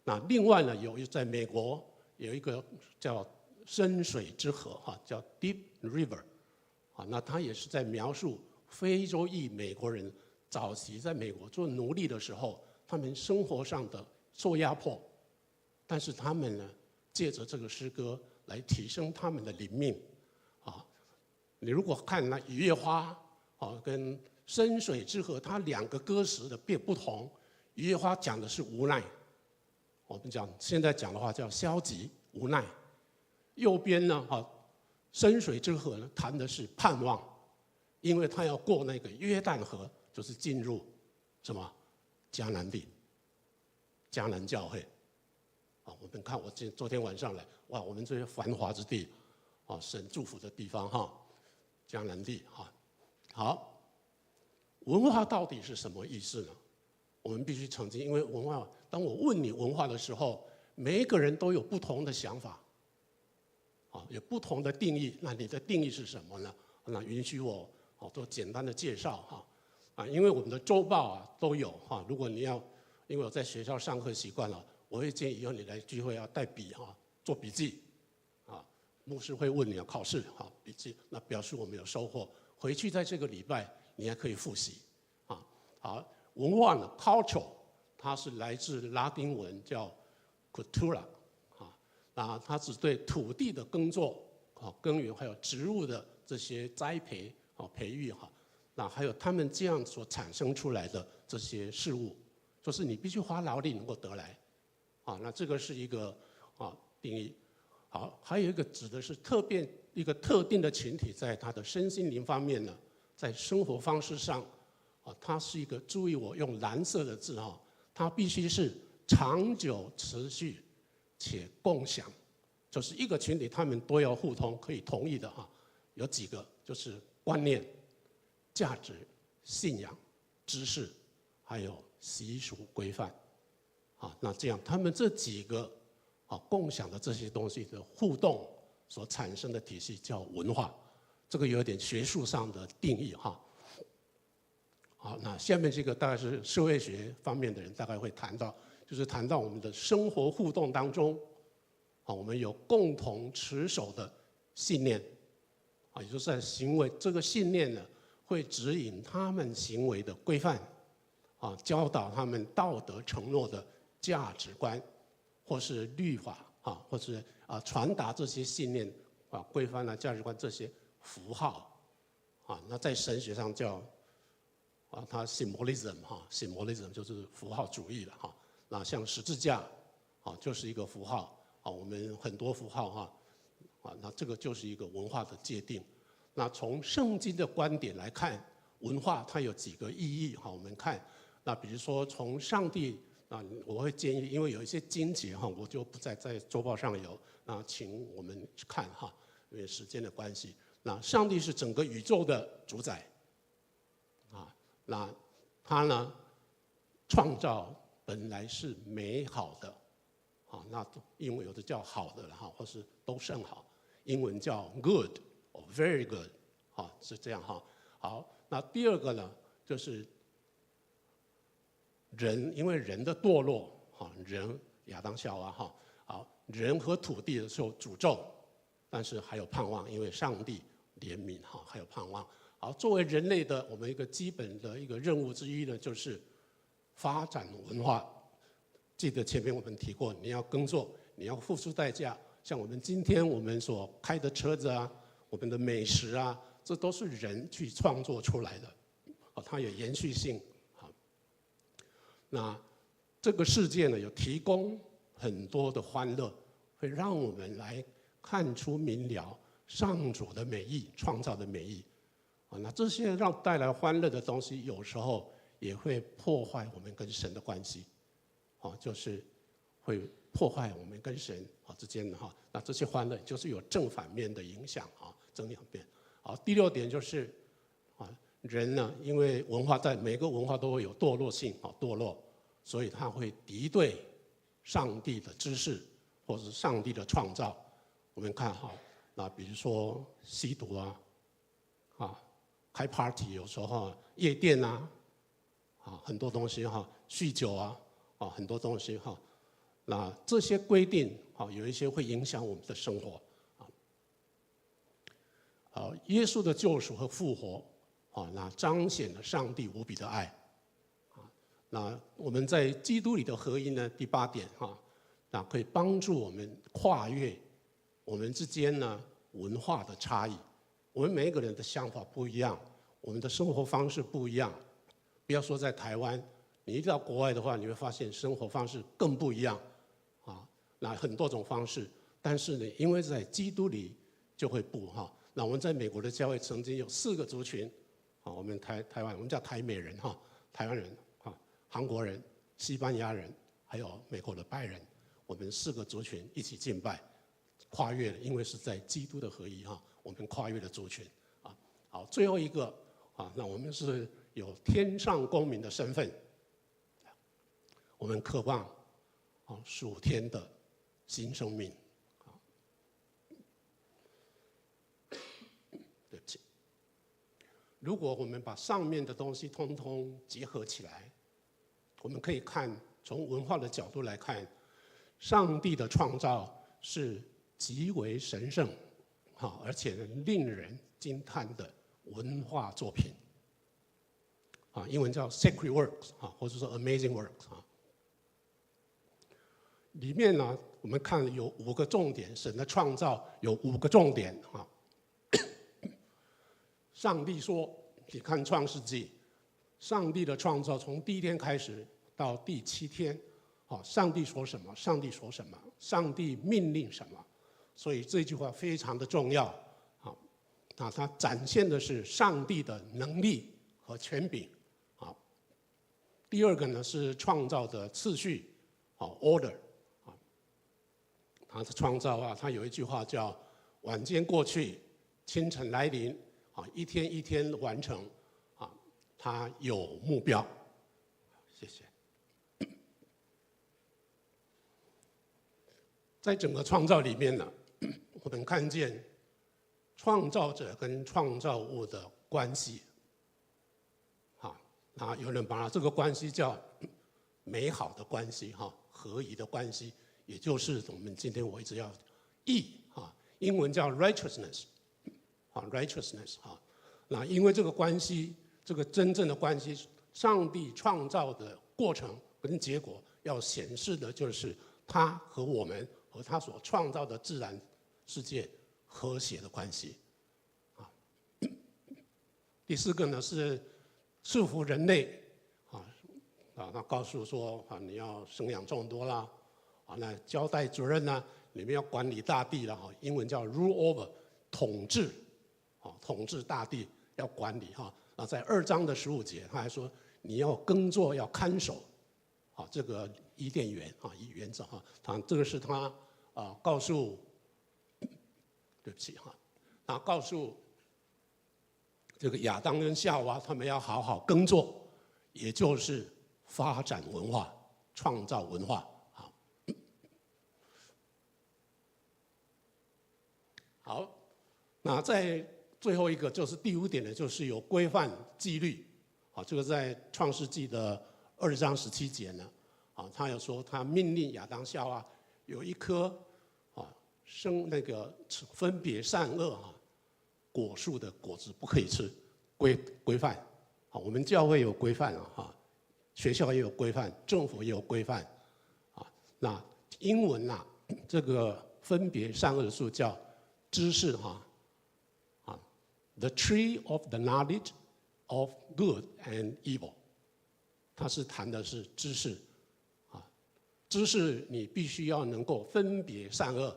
那另外呢，在美国有一个叫深水之河，叫 Deep River。那它也是在描述非洲裔美国人早期在美国做奴隶的时候，他们生活上的受压迫，但是他们呢，借着这个诗歌来提升他们的灵命。你如果看那《雨夜花》跟《深水之河》，它2个歌词的不同。《雨夜花》讲的是无奈，我们现在讲的话叫消极无奈。右边呢，《深水之河》呢谈的是盼望，因为他要过那个约旦河，就是进入什么迦南地、迦南教会。我们看我昨天晚上来，哇，我们这些繁华之地，神祝福的地方江南地好，文化到底是什么意思呢？我们必须澄清，因为文化，当我问你文化的时候，每一个人都有不同的想法，有不同的定义。那你的定义是什么呢？那允许我做简单的介绍因为我们的周报都有如果你要，因为我在学校上课习惯了，我会建议以后你来聚会要带笔做笔记。牧师会问你要考试笔记，那表示我们有收获。回去在这个礼拜你还可以复习好，文化呢 ，culture， 它是来自拉丁文叫 cultura 那它只对土地的耕作耕耘还有植物的这些栽培培育那还有他们这样所产生出来的这些事物，就是你必须花劳力能够得来那这个是一个定义。好，还有一个指的是一个特定的群体，在他的身心灵方面呢，在生活方式上，它是一个，注意我用蓝色的字它必须是长久持续且共享，就是一个群体他们都要互通，可以同意的有几个就是观念、价值、信仰、知识，还有习俗规范那这样他们这几个共享的这些东西的互动所产生的体系叫文化，这个有点学术上的定义好，那下面这个大概是社会学方面的人大概会谈到，就是谈到我们的生活互动当中，我们有共同持守的信念，也就是在行为这个信念呢，会指引他们行为的规范，教导他们道德承诺的价值观。或是律法或是传达这些信念规范价值观这些符号那在神学上叫它 symbolism 就是符号主义了那像十字架就是一个符号我们很多符号那这个就是一个文化的界定。那从圣经的观点来看，文化它有几个意义我们看，那比如说从上帝。我会建议，因为有一些经节我就不在周报上有，那请我们看因为时间的关系。那上帝是整个宇宙的主宰，那他呢创造本来是美好的，那英文有的叫好的或是都甚好，英文叫 good or very good，是这样好，那第二个呢就是人，因为人的堕落人亚当夏娃好，人和土地受诅咒，但是还有盼望，因为上帝怜悯还有盼望。好，作为人类的我们一个基本的一个任务之一呢，就是发展文化。记得前面我们提过，你要耕作，你要付出代价。像我们今天我们所开的车子我们的美食这都是人去创作出来的，它有延续性。那这个世界呢有提供很多的欢乐，会让我们来看出明了上主的美意，创造的美意。那这些带来欢乐的东西，有时候也会破坏我们跟神的关系，就是会破坏我们跟神之间的那这些欢乐就是有正反面的影响正两面。好，第6点就是人呢，因为在每个文化都会有堕落性堕落，所以他会敌对上帝的知识或者是上帝的创造。我们看那比如说吸毒开 party， 有时候夜店很多东西酗酒很多东西那这些规定有一些会影响我们的生活耶稣的救赎和复活那彰显了上帝无比的爱那我们在基督里的合一呢，第8点那可以帮助我们跨越我们之间呢文化的差异。我们每一个人的想法不一样，我们的生活方式不一样。不要说在台湾，你一到国外的话，你会发现生活方式更不一样那很多种方式，但是呢，因为在基督里就会不那我们在美国的教会曾经有4个族群我们台湾我们叫台美人台湾人韩国人、西班牙人，还有美国的白人，我们4个族群一起敬拜，跨越了，因为是在基督的合一我们跨越了族群好，最后一个那我们是有天上公民的身份，我们渴望属天的新生命对不起，如果我们把上面的东西通通结合起来，我们可以从文化的角度来看，上帝的创造是极为神圣而且令人惊叹的文化作品英文叫 sacred works 或者说 amazing works 里面呢，我们看有5个重点，神的创造有5个重点上帝说，你看创世纪，上帝的创造从第1天开始到第7天上帝说什么，上帝说什么，上帝命令什么，所以这句话非常的重要它展现的是上帝的能力和权柄第2个呢是创造的次序order它的创造它有一句话叫晚间过去，清晨来临一天一天完成它有目标。谢谢。在整个创造里面呢，我们看见创造者跟创造物的关系那有人把这个关系叫美好的关系合宜的关系，也就是我们今天我一直要义英文叫 righteousness righteousness 那因为这个关系，这个真正的关系，上帝创造的过程跟结果要显示的就是他和我们和他所创造的自然世界和谐的关系第4个呢是束缚人类他告诉说你要生养众多啦那交代主任呢，你们要管理大地了英文叫 rule over 统治统治大地要管理那在2章的15节他还说你要耕作要看守这个伊甸园原则这个是他告诉对不起他告诉这个亚当跟夏娃他们要好好耕作，也就是发展文化，创造文化好，那在最后一个就是第5点呢，就是有规范纪律这个在创世纪的2章17节呢他有说他命令亚当夏娃有一棵生那个分别善恶果树的果子不可以吃，规范我们教会有规范学校也有规范，政府也有规范那英文这个分别善恶的树叫知识The tree of the knowledge of good and evil， 它是谈的是知识知识你必须要能够分别善恶，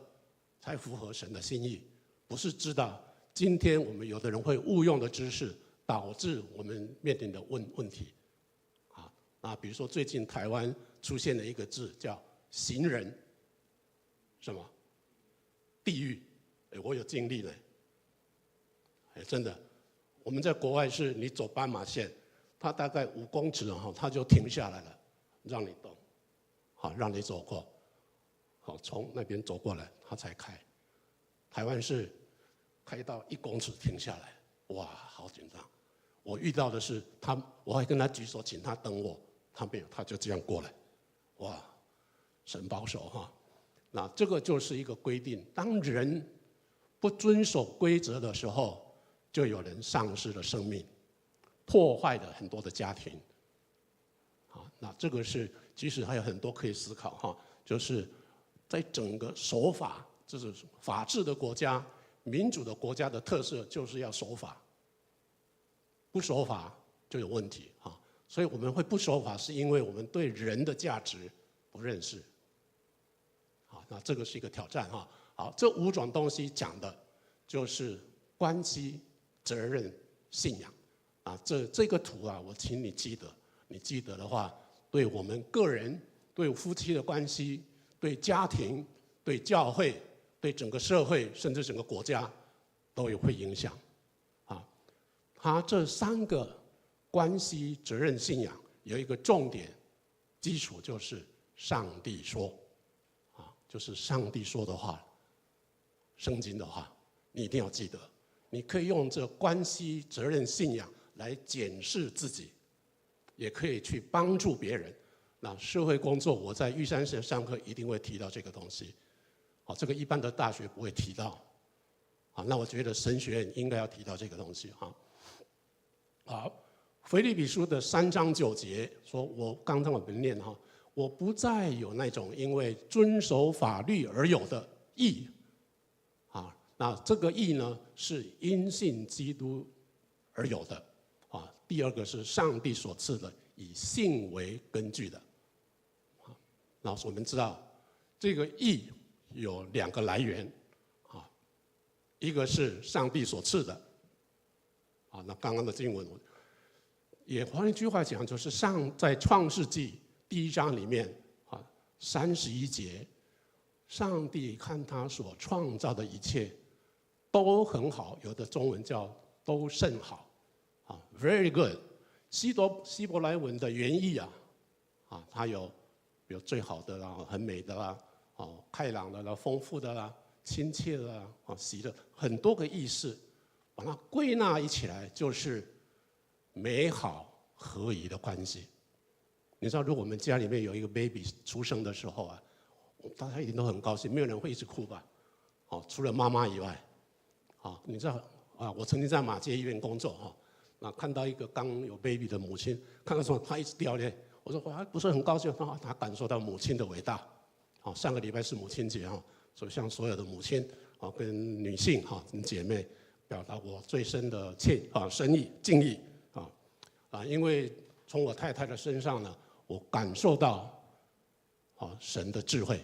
才符合神的心意。不是知道今天我们有的人会误用的知识，导致我们面临的问题。啊，比如说最近台湾出现了一个字叫行人，什么？地狱。我有经历了。真的，我们在国外是你走斑马线，它大概5公尺它就停下来了，让你动，好，让你走过，好，从那边走过来，它才开。台湾是开到1公尺停下来，哇，好紧张。我遇到的是我还跟他举手请他等我，他没有，他就这样过来，哇，神保守哈。那这个就是一个规定，当人不遵守规则的时候，就有人丧失了生命，破坏了很多的家庭。啊，那这个是其实还有很多可以思考哈，就是在整个守法，这是法治的国家、民主的国家的特色，就是要守法。不守法就有问题啊，所以我们会不守法，是因为我们对人的价值不认识。好，那这个是一个挑战哈。好，这5种东西讲的就是关系、责任、信仰。啊，这个图啊，我请你记得。你记得的话，对我们个人、对夫妻的关系、对家庭、对教会、对整个社会，甚至整个国家，都有会影响。啊，它这3个关系、责任、信仰有一个重点基础，就是上帝说。啊，就是上帝说的话。圣经的话，你一定要记得。你可以用这关系、责任、信仰来检视自己，也可以去帮助别人。那社会工作，我在玉山神上课一定会提到这个东西。好，这个一般的大学不会提到。好，那我觉得神学院应该要提到这个东西哈。好，腓立比书的3章9节说，我刚才我们念哈，我不再有那种因为遵守法律而有的义。那这个义呢，是因信基督而有的，啊。第2个是上帝所赐的，以信为根据的，啊。那我们知道，这个义有2个来源，啊，一个是上帝所赐的，啊。那刚刚的经文，也换一句话讲，就是在创世纪第1章里面，啊，31节，上帝看他所创造的一切。都很好，有的中文叫都甚好，啊 ，very good。希伯来文的原意啊，啊，它有比如最好的啦，很美的啦，哦，开朗的啦，丰富的啦，亲切的啦，啊，喜乐，很多个意思，把它归纳一起来，就是美好合宜的关系。你知道，如果我们家里面有一个 baby 出生的时候啊，大家一定都很高兴，没有人会一直哭吧？哦，除了妈妈以外。啊，你知道啊？我曾经在马偕医院工作哈，那看到一个刚有 baby 的母亲，看到说她一直掉泪，我说我还不是很高兴，她感受到母亲的伟大。好，上个礼拜是母亲节哈，所以向所有的母亲啊跟女性哈跟姐妹表达我最深的深意敬意啊，因为从我太太的身上呢，我感受到神的智慧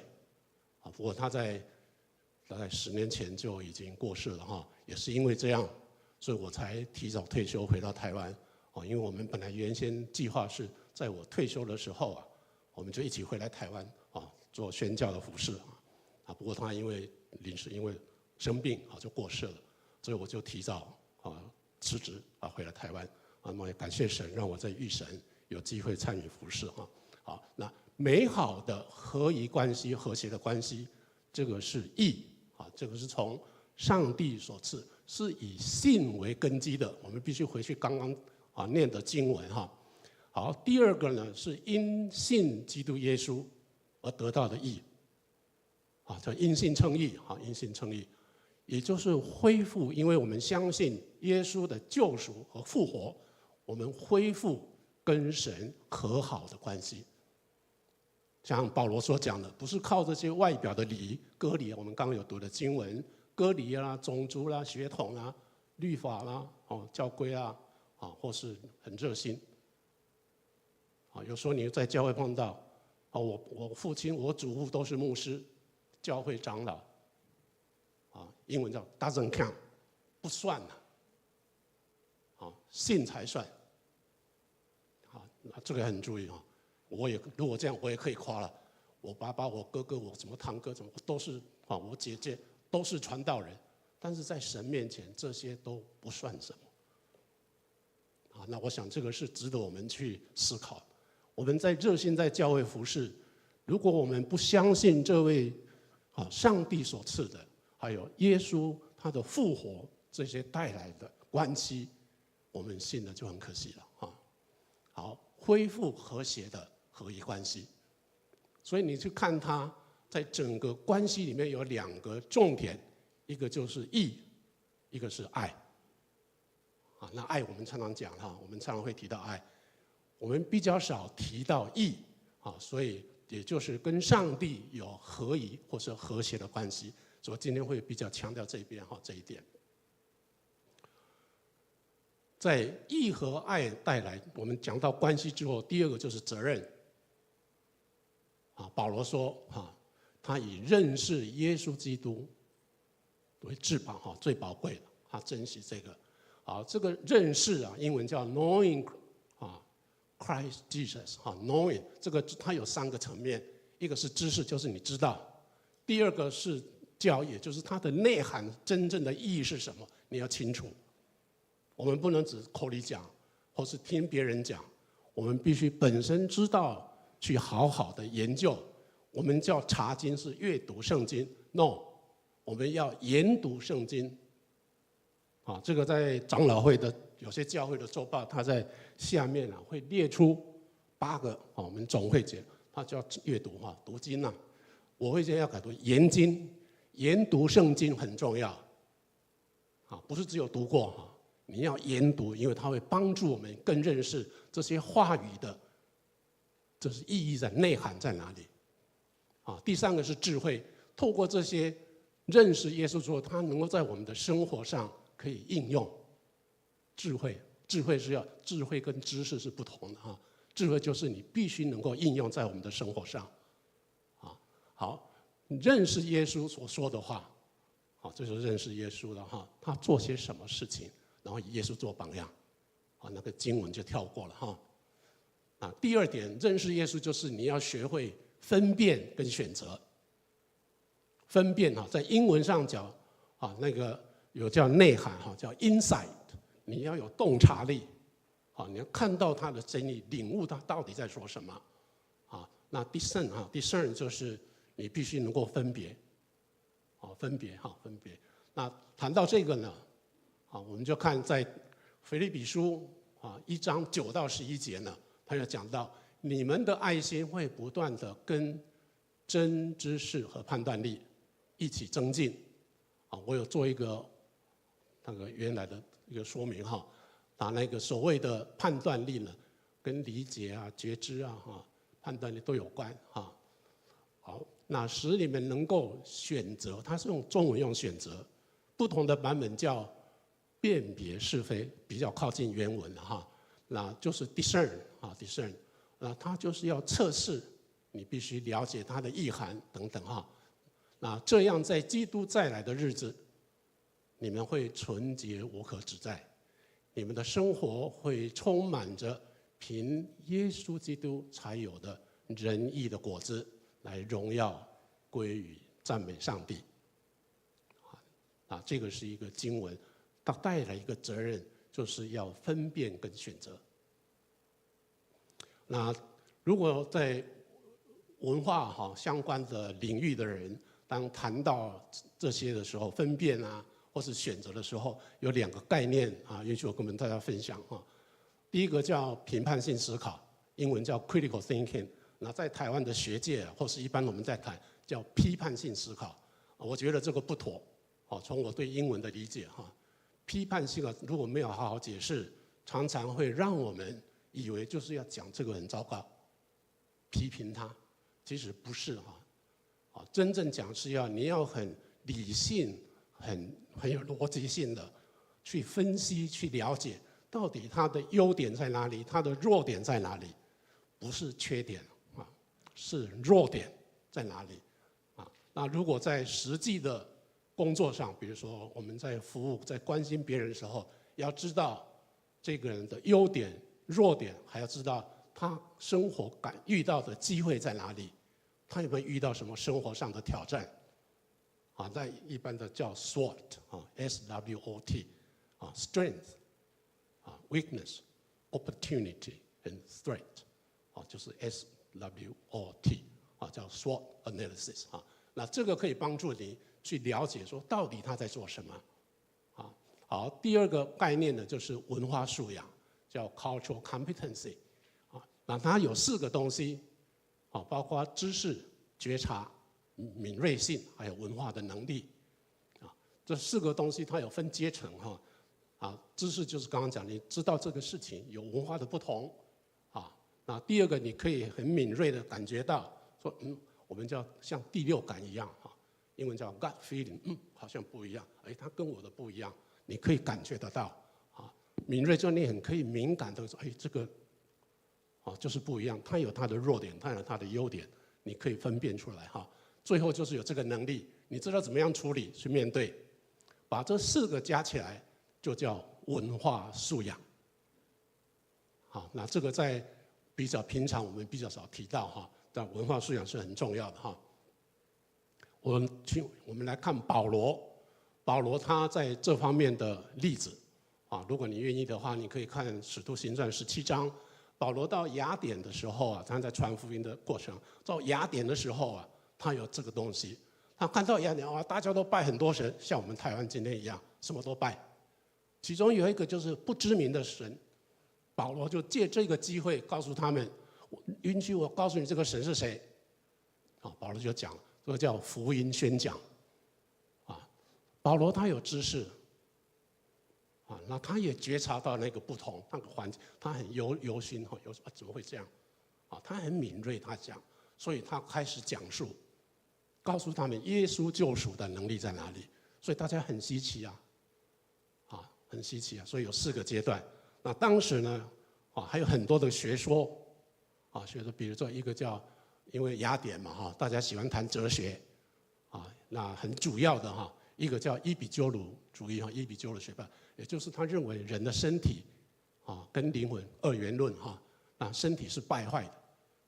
啊，不过她在。大概10年前就已经过世了哈，也是因为这样，所以我才提早退休回到台湾啊。因为我们本来原先计划是在我退休的时候啊，我们就一起回来台湾啊做宣教的服事啊。不过他临时因为生病就过世了，所以我就提早辞职回来台湾啊。那也感谢神让我在玉神有机会参与服事哈。好，那美好的合宜关系、和谐的关系，这个是义。这个是从上帝所赐，是以信为根基的。我们必须回去刚刚念的经文哈。好，第2个呢是因信基督耶稣而得到的义，叫因信称义因信称义，也就是恢复，因为我们相信耶稣的救赎和复活，我们恢复跟神和好的关系。像保罗所讲的，不是靠这些外表的礼仪割礼，我们刚刚有读的经文，割礼啦、种族啦、血统啦、律法啦、教规啦，或是很热心。有时候你在教会碰到，我父亲、我祖父都是牧师、教会长老，英文叫 doesn't count， 不算了，信才算。这个很注意如果这样，我也可以夸了。我爸爸、我哥哥、我什么堂哥，什么都是我姐姐都是传道人，但是在神面前，这些都不算什么。那我想这个是值得我们去思考。我们在热心在教会服事，如果我们不相信这位上帝所赐的，还有耶稣他的复活这些带来的关系，我们信了就很可惜了好，恢复和谐的合一关系。所以你去看他在整个关系里面有2个重点，一个就是义，一个是爱。那爱我们常常讲我们常常会提到爱，我们比较少提到义所以也就是跟上帝有合一或是和谐的关系。所以今天会比较强调这一点。在义和爱带来，我们讲到关系之后，第2个就是责任。保罗说他以认识耶稣基督为至宝最宝贵的，他珍惜这个。这个认识英文叫 knowing Christ Jesus knowing 这个它有3个层面，一个是知识，就是你知道；第2个是教义，就是它的内涵真正的意义是什么，你要清楚。我们不能只口里讲，或是听别人讲，我们必须本身知道，去好好的研究。我们叫查经是阅读圣经 ，no， 我们要研读圣经。这个在长老会的有些教会的周报，它在下面会列出8个我们总会节，它叫阅读读经我会要改读研经，研读圣经很重要不是只有读过你要研读，因为它会帮助我们更认识这些话语的这是意义在内涵在哪里第3个是智慧，透过这些认识耶稣之后，他能够在我们的生活上可以应用智慧。智慧跟知识是不同的智慧就是你必须能够应用在我们的生活上好，认识耶稣所说的话这就是认识耶稣了他做些什么事情，然后以耶稣做榜样那个经文就跳过了第2点，认识耶稣就是你要学会分辨跟选择。分辨在英文上讲那个有叫内涵叫 insight， 你要有洞察力你要看到他的真理，领悟他到底在说什么那discern 就是你必须能够分别分别。那谈到这个呢我们就看在腓立比书1章9到11节呢，他就讲到你们的爱心会不断的跟真知识和判断力一起增进我有做一个那个原来的一个说明拿那个所谓的判断力呢，跟理解觉知判断力都有关好，那使你们能够选择，它是用中文用选择，不同的版本叫辨别是非，比较靠近原文那就是 discern discern， 那它就是要测试，你必须了解它的意涵等等那这样在基督再来的日子，你们会纯洁无可指摘，你们的生活会充满着凭耶稣基督才有的仁义的果子，来荣耀归于赞美上帝这个是一个经文，它带来一个责任，就是要分辨跟选择。那如果在文化相关的领域的人，当谈到这些的时候，分辨或是选择的时候，有2个概念允许我跟大家分享第一个叫评判性思考，英文叫 critical thinking。那在台湾的学界或是一般我们在谈叫批判性思考，我觉得这个不妥从我对英文的理解批判性如果没有好好解释，常常会让我们以为就是要讲这个很糟糕，批评他，其实不是真正讲是你要很理性、很有逻辑性的去分析、去了解到底他的优点在哪里，他的弱点在哪里，不是缺点是弱点在哪里啊？那如果在实际的工作上，比如说我们在服务、在关心别人的时候，要知道这个人的优点、弱点，还要知道他生活遇到的机会在哪里，他有没有遇到什么生活上的挑战？啊，在一般的叫 SWOT 啊 ，SWOT 啊 ，Strength 啊 ，Weakness、Opportunity and Threat 啊，就是 SWOT 啊，叫 SWOT Analysis 啊。那这个可以帮助你去了解说到底他在做什么。啊，好，第二个概念呢就是文化素养，叫 Cultural Competency 啊。那它有4个东西啊，包括知识、觉察、敏锐性，还有文化的能力，啊，这4个东西它有分阶层哈，啊，知识就是刚刚讲，你知道这个事情有文化的不同，啊，那第二个你可以很敏锐的感觉到，说我们叫像第6感一样哈，英文叫 gut feeling， 好像不一样，哎，它跟我的不一样，你可以感觉得到，啊，敏锐就是你很可以敏感的说，哎，这个，啊，就是不一样，它有它的弱点，它有它的优点，你可以分辨出来哈。最后就是有这个能力，你知道怎么样处理去面对，把这4个加起来就叫文化素养。好，那这个在比较平常我们比较少提到哈，但文化素养是很重要的哈。我们来看保罗他在这方面的例子啊，如果你愿意的话，你可以看《使徒行传》17章，保罗到雅典的时候啊，他在传福音的过程，到雅典的时候啊。他有这个东西，他看到雅典啊，大家都拜很多神，像我们台湾今天一样，什么都拜。其中有一个就是不知名的神，保罗就借这个机会告诉他们，允许我告诉你这个神是谁。啊，保罗就讲，这个叫福音宣讲。啊，保罗他有知识，啊，那他也觉察到那个不同，那个环境，他很忧心哈，怎么会这样？啊，他很敏锐，他讲，所以他开始讲述。告诉他们耶稣救赎的能力在哪里，所以大家很稀奇啊，啊，很稀奇啊，所以有4个阶段。那当时呢，啊，还有很多的学说，啊，学说，比如说一个叫，因为雅典嘛，哈，大家喜欢谈哲学，啊，那很主要的哈，一个叫伊比鸠鲁主义哈，伊比鸠鲁学派，也就是他认为人的身体，啊，跟灵魂2元论哈，那身体是败坏的，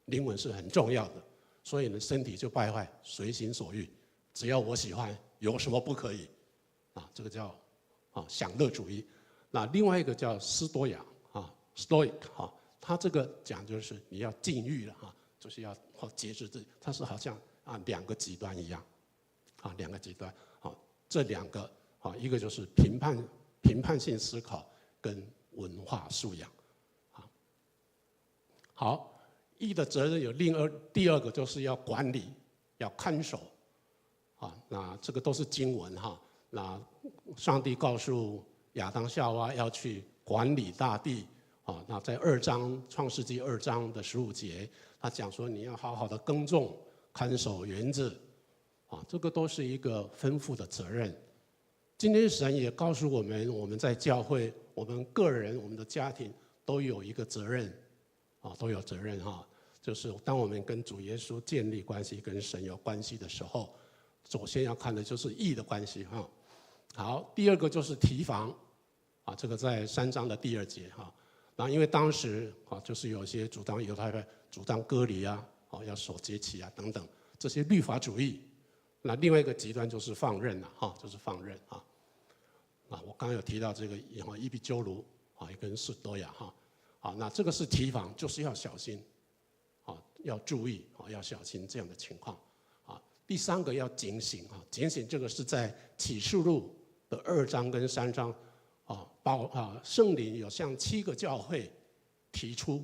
灵魂是很重要的。所以呢，身体就败坏，随心所欲，只要我喜欢，有什么不可以？啊，这个叫享乐主义。那另外一个叫斯多亚啊 ，Stoic 哈，他这个讲就是你要禁欲了哈，就是要节制自己。它是好像2个极端一样，啊，2个极端。好，这2个啊，一个就是评判性思考跟文化素养，啊，好。义的责任有第二个就是要管理，要看守，啊，那这个都是经文哈。那上帝告诉亚当夏娃要去管理大地，啊，那在创世纪2章的15节，他讲说你要好好的耕种，看守园子，啊，这个都是一个吩咐的责任。今天神也告诉我们在教会，我们个人、我们的家庭都有一个责任，啊，都有责任哈。就是当我们跟主耶稣建立关系、跟神有关系的时候，首先要看的就是义的关系哈。好，第二个就是提防，啊，这个在3章的第2节哈。那因为当时啊，就是有些主张犹太派主张割礼啊，啊要守节期啊等等这些律法主义。那另外一个极端就是放任了哈，就是放任啊。啊，我刚刚有提到这个伊比鸠鲁啊，也跟斯多亚哈。啊，那这个是提防，就是要小心。啊，要注意啊，要小心这样的情况。啊，第3个要警醒啊，警醒这个是在启示录的2章跟3章，圣灵有向7个教会提出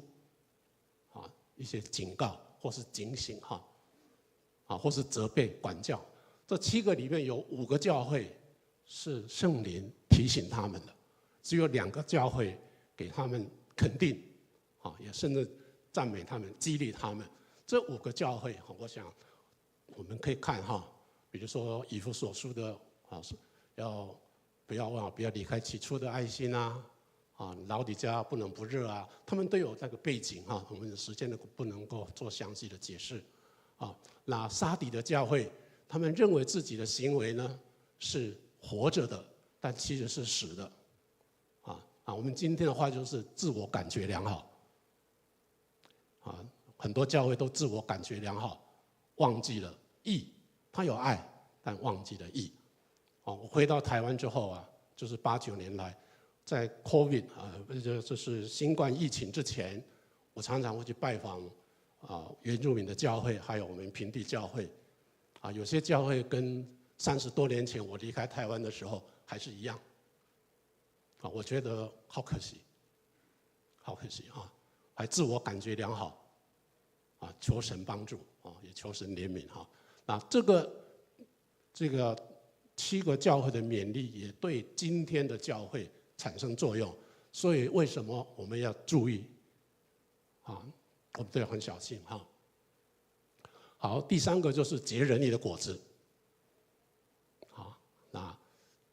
啊一些警告或是警醒哈，啊或是责备管教。这7个里面有5个教会是圣灵提醒他们的，只有2个教会给他们肯定，啊也甚至。赞美他们，激励他们。这5个教会，我想我们可以看哈，比如说以弗所书的啊，不要离开起初的爱心啊，啊，老底嘉不冷不热啊，他们都有那个背景哈，我们时间不能够做详细的解释。啊，那撒底的教会，他们认为自己的行为呢是活着的，但其实是死的。我们今天的话就是自我感觉良好。很多教会都自我感觉良好，忘记了义，他有爱，但忘记了义。我回到台湾之后啊，就是8、9年来，在 COVID 就是新冠疫情之前，我常常会去拜访原住民的教会，还有我们平地教会。有些教会跟30多年前我离开台湾的时候还是一样。我觉得好可惜，好可惜啊！还自我感觉良好，求神帮助也求神怜悯哈。那这个7个教会的勉励也对今天的教会产生作用，所以为什么我们要注意我们都要很小心哈。好，第3个就是结仁义的果子。好，那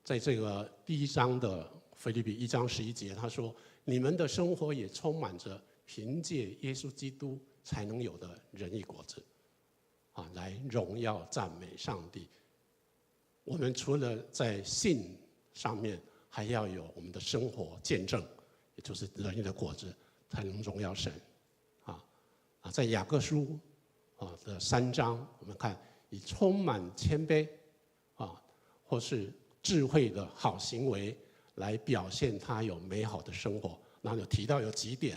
在这个第1章的腓立比1章11节，他说：“你们的生活也充满着凭借耶稣基督才能有的仁义果子，来荣耀赞美上帝。”我们除了在信上面，还要有我们的生活见证，也就是仁义的果子，才能荣耀神。在雅各书的3章，我们看以充满谦卑或是智慧的好行为来表现他有美好的生活。那有提到有几点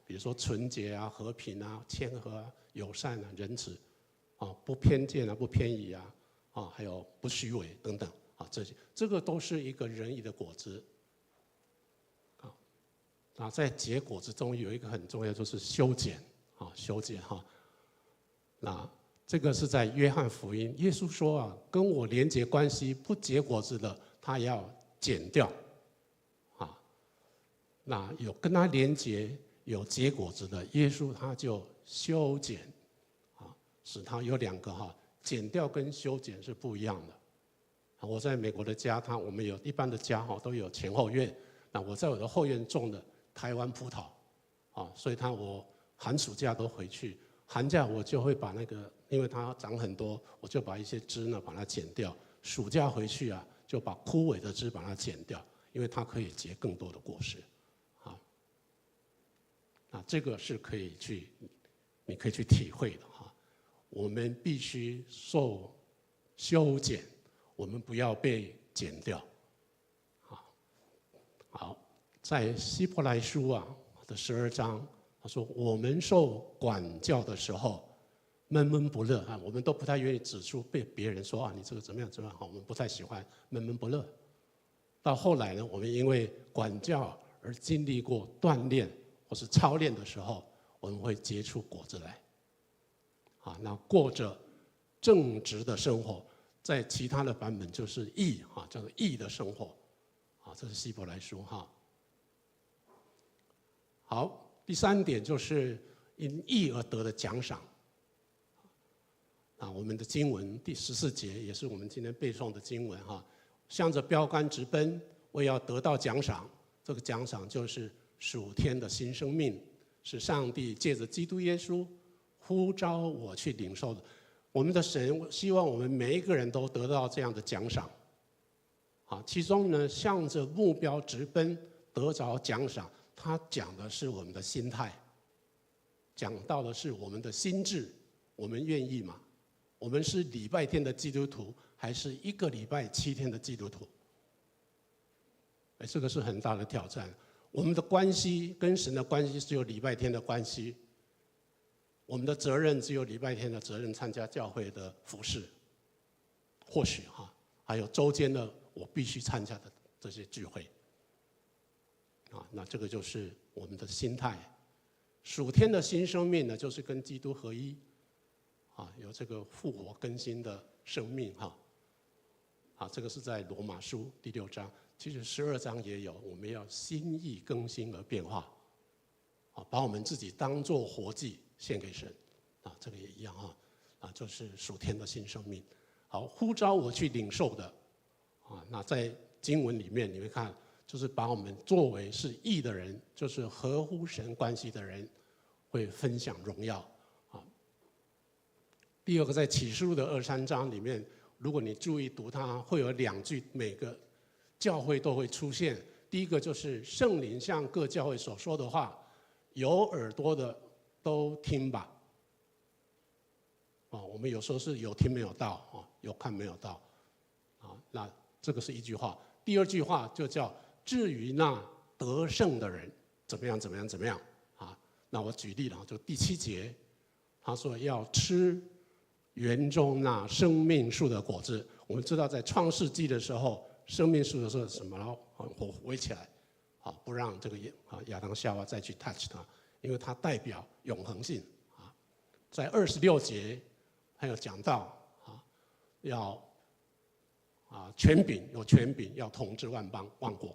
比如说纯洁啊、和平啊、谦和啊、友善啊、仁慈不偏见啊、不偏移啊，还有不虚伪等等这个都是一个仁义的果子。在结果子中有一个很重要，就是修剪修剪那这个是在约翰福音，耶稣说跟我连结关系不结果子的，他要剪掉。那有跟他连结有结果子的，耶稣他就修剪使他有2个剪掉跟修剪是不一样的。我在美国的家，我们有一般的家都有前后院，那我在我的后院种的台湾葡萄所以我寒暑假都回去，寒假我就会把那个，因为它长很多，我就把一些枝呢把它剪掉，暑假回去就把枯萎的枝把它剪掉，因为它可以结更多的果实。这个是你可以去体会的我们必须受修剪，我们不要被剪掉。好，在希伯来书的12章，他说我们受管教的时候闷闷不乐我们都不太愿意指出被别人说你这个怎么样怎么样我们不太喜欢闷闷不乐。到后来呢，我们因为管教而经历过锻炼或是操练的时候，我们会结出果子来。那过着正直的生活，在其他的版本就是义叫做义的生活。这是希伯来书好，第3点就是因义而得的奖赏。我们的经文第14节也是我们今天背诵的经文向着标杆直奔，为要得到奖赏。这个奖赏就是属天的新生命，是上帝借着基督耶稣呼召我去领受的。我们的神希望我们每一个人都得到这样的奖赏。其中呢，向着目标直奔得着奖赏，他讲的是我们的心态，讲到的是我们的心智，我们愿意吗？我们是礼拜天的基督徒，还是1个礼拜7天的基督徒？这个是很大的挑战。我们的关系跟神的关系只有礼拜天的关系，我们的责任只有礼拜天的责任，参加教会的服事，或许还有周间的我必须参加的这些聚会那这个就是我们的心态。属天的新生命呢，就是跟基督合一有这个复活更新的生命这个是在罗马书第6章，其实12章也有，我们要心意更新而变化把我们自己当作活祭献给神这个也一样就是属天的新生命。好，呼召我去领受的那在经文里面你会看，就是把我们作为是义的人，就是合乎神关系的人，会分享荣耀啊。第二个，在启示录的23章里面，如果你注意读它，会有2句，每个教会都会出现。第一个就是圣灵向各教会所说的话，有耳朵的都听吧。我们有时候是有听没有到，有看没有到，那这个是一句话。第二句话就叫至于那得胜的人怎么样怎么样怎么样啊？那我举例了，就第7节，他说要吃园中那生命树的果子。我们知道在创世纪的时候，生命树的是什么？然后火围起来，不让这个亚当夏娃再去 touch 它，因为它代表永恒性啊。在26节。还有讲到要权柄，有权柄要统治万邦万国，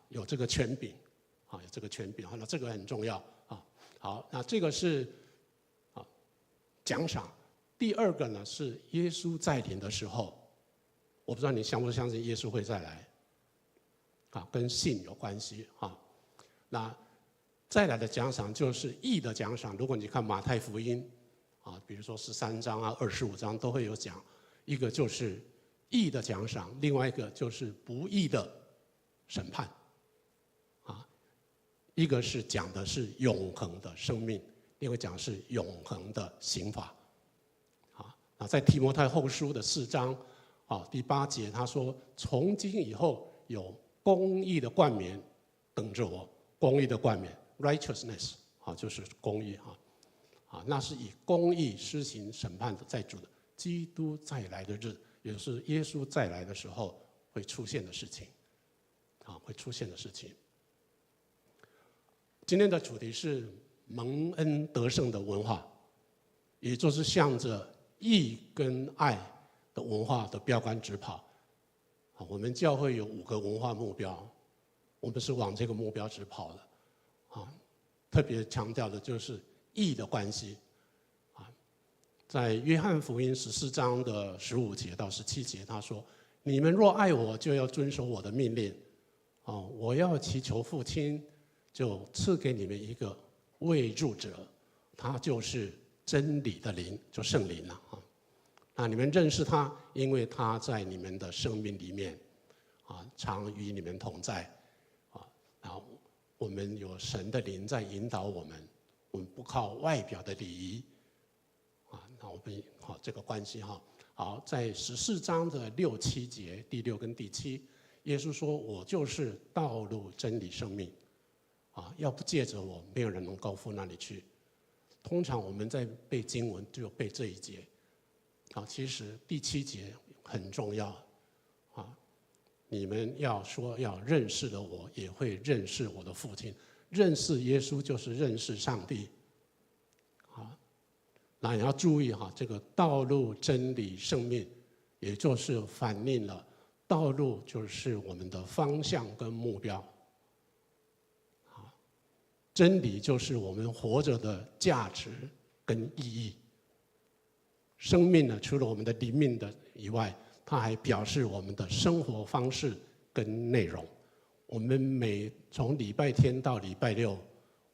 有这个权柄，有这个权柄，那这个很重要啊。好，那这个是奖赏。第二个呢是耶稣再临的时候，我不知道你相不相信耶稣会再来，跟信有关系啊。那再来的奖赏就是义的奖赏。如果你看马太福音。比如说13章25章都会有讲，一个就是义的奖赏，另外一个就是不义的审判，一个是讲的是永恒的生命，另外讲的是永恒的刑罚，那在提摩太后书的4章第8节他说，从今以后有公义的冠冕等着我，公义的冠冕 righteousness 就是公义那是以公义施行审判的，在主的基督再来的日，也就是耶稣再来的时候会出现的事情，会出现的事情。今天的主题是蒙恩得胜的文化，也就是向着义跟爱的文化的标杆直跑。我们教会有5个文化目标，我们是往这个目标直跑的，特别强调的就是义的关系，在约翰福音14章的15节到17节，他说：“你们若爱我，就要遵守我的命令。我要祈求父亲，就赐给你们一个慰助者，他就是真理的灵，就圣灵了那你们认识他，因为他在你们的生命里面常与你们同在然后我们有神的灵在引导我们。”我们不靠外表的礼仪，那我们这个关系好，在14章的6、7节，第6跟第7，耶稣说：“我就是道路、真理、生命，要不借着我，没有人能够父那里去。”通常我们在背经文就背这一节，其实第7节很重要你们要说要认识了我，也会认识我的父亲。认识耶稣就是认识上帝，那你要注意这个道路、真理、生命，也就是反映了道路就是我们的方向跟目标，真理就是我们活着的价值跟意义，生命呢，除了我们的灵命的以外，它还表示我们的生活方式跟内容。我们从礼拜天到礼拜六，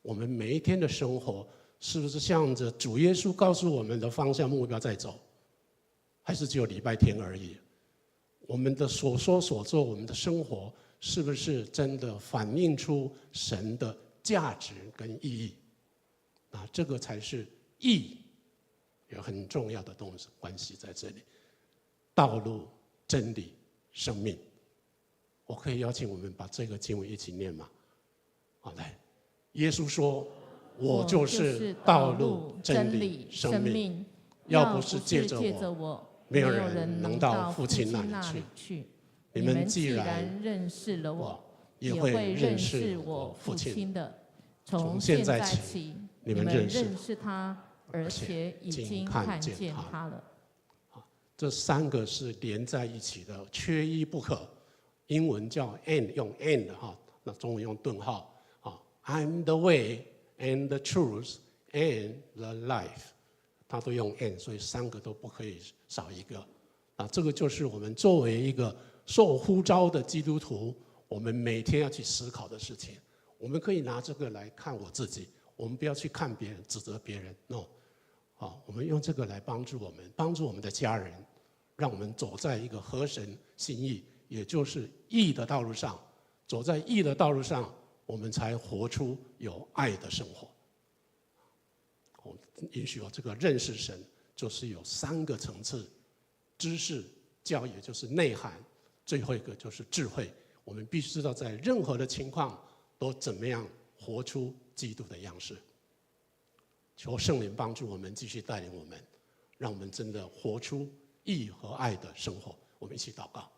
我们每一天的生活是不是向着主耶稣告诉我们的方向目标在走，还是只有礼拜天而已？我们的所说所做，我们的生活是不是真的反映出神的价值跟意义？这个才是义有很重要的东西关系在这里。道路、真理、生命。我可以邀请我们把这个经文一起念吗？来，耶稣说：“我就是道路、真理、生命。要不是借着我，没有人能到父亲那里去。你们既然认识了我，也会认识我父亲的。从现在起，你们认识他，而且已经看见他了。”这3个是连在一起的，缺一不可。英文叫 and， 用 and 那中文用顿号I'm the way and the truth and the life， 它都用 and， 所以3个都不可以少一个。这个就是我们作为一个受呼召的基督徒，我们每天要去思考的事情。我们可以拿这个来看我自己，我们不要去看别人，指责别人 ，no。好，我们用这个来帮助我们，帮助我们的家人，让我们走在一个合神心意，也就是义的道路上。走在义的道路上，我们才活出有爱的生活。我允许我这个认识神，就是有3个层次：知识、教，也就是内涵；最后一个就是智慧。我们必须知道，在任何的情况都怎么样活出基督的样式。求圣灵帮助我们，继续带领我们，让我们真的活出义和爱的生活。我们一起祷告。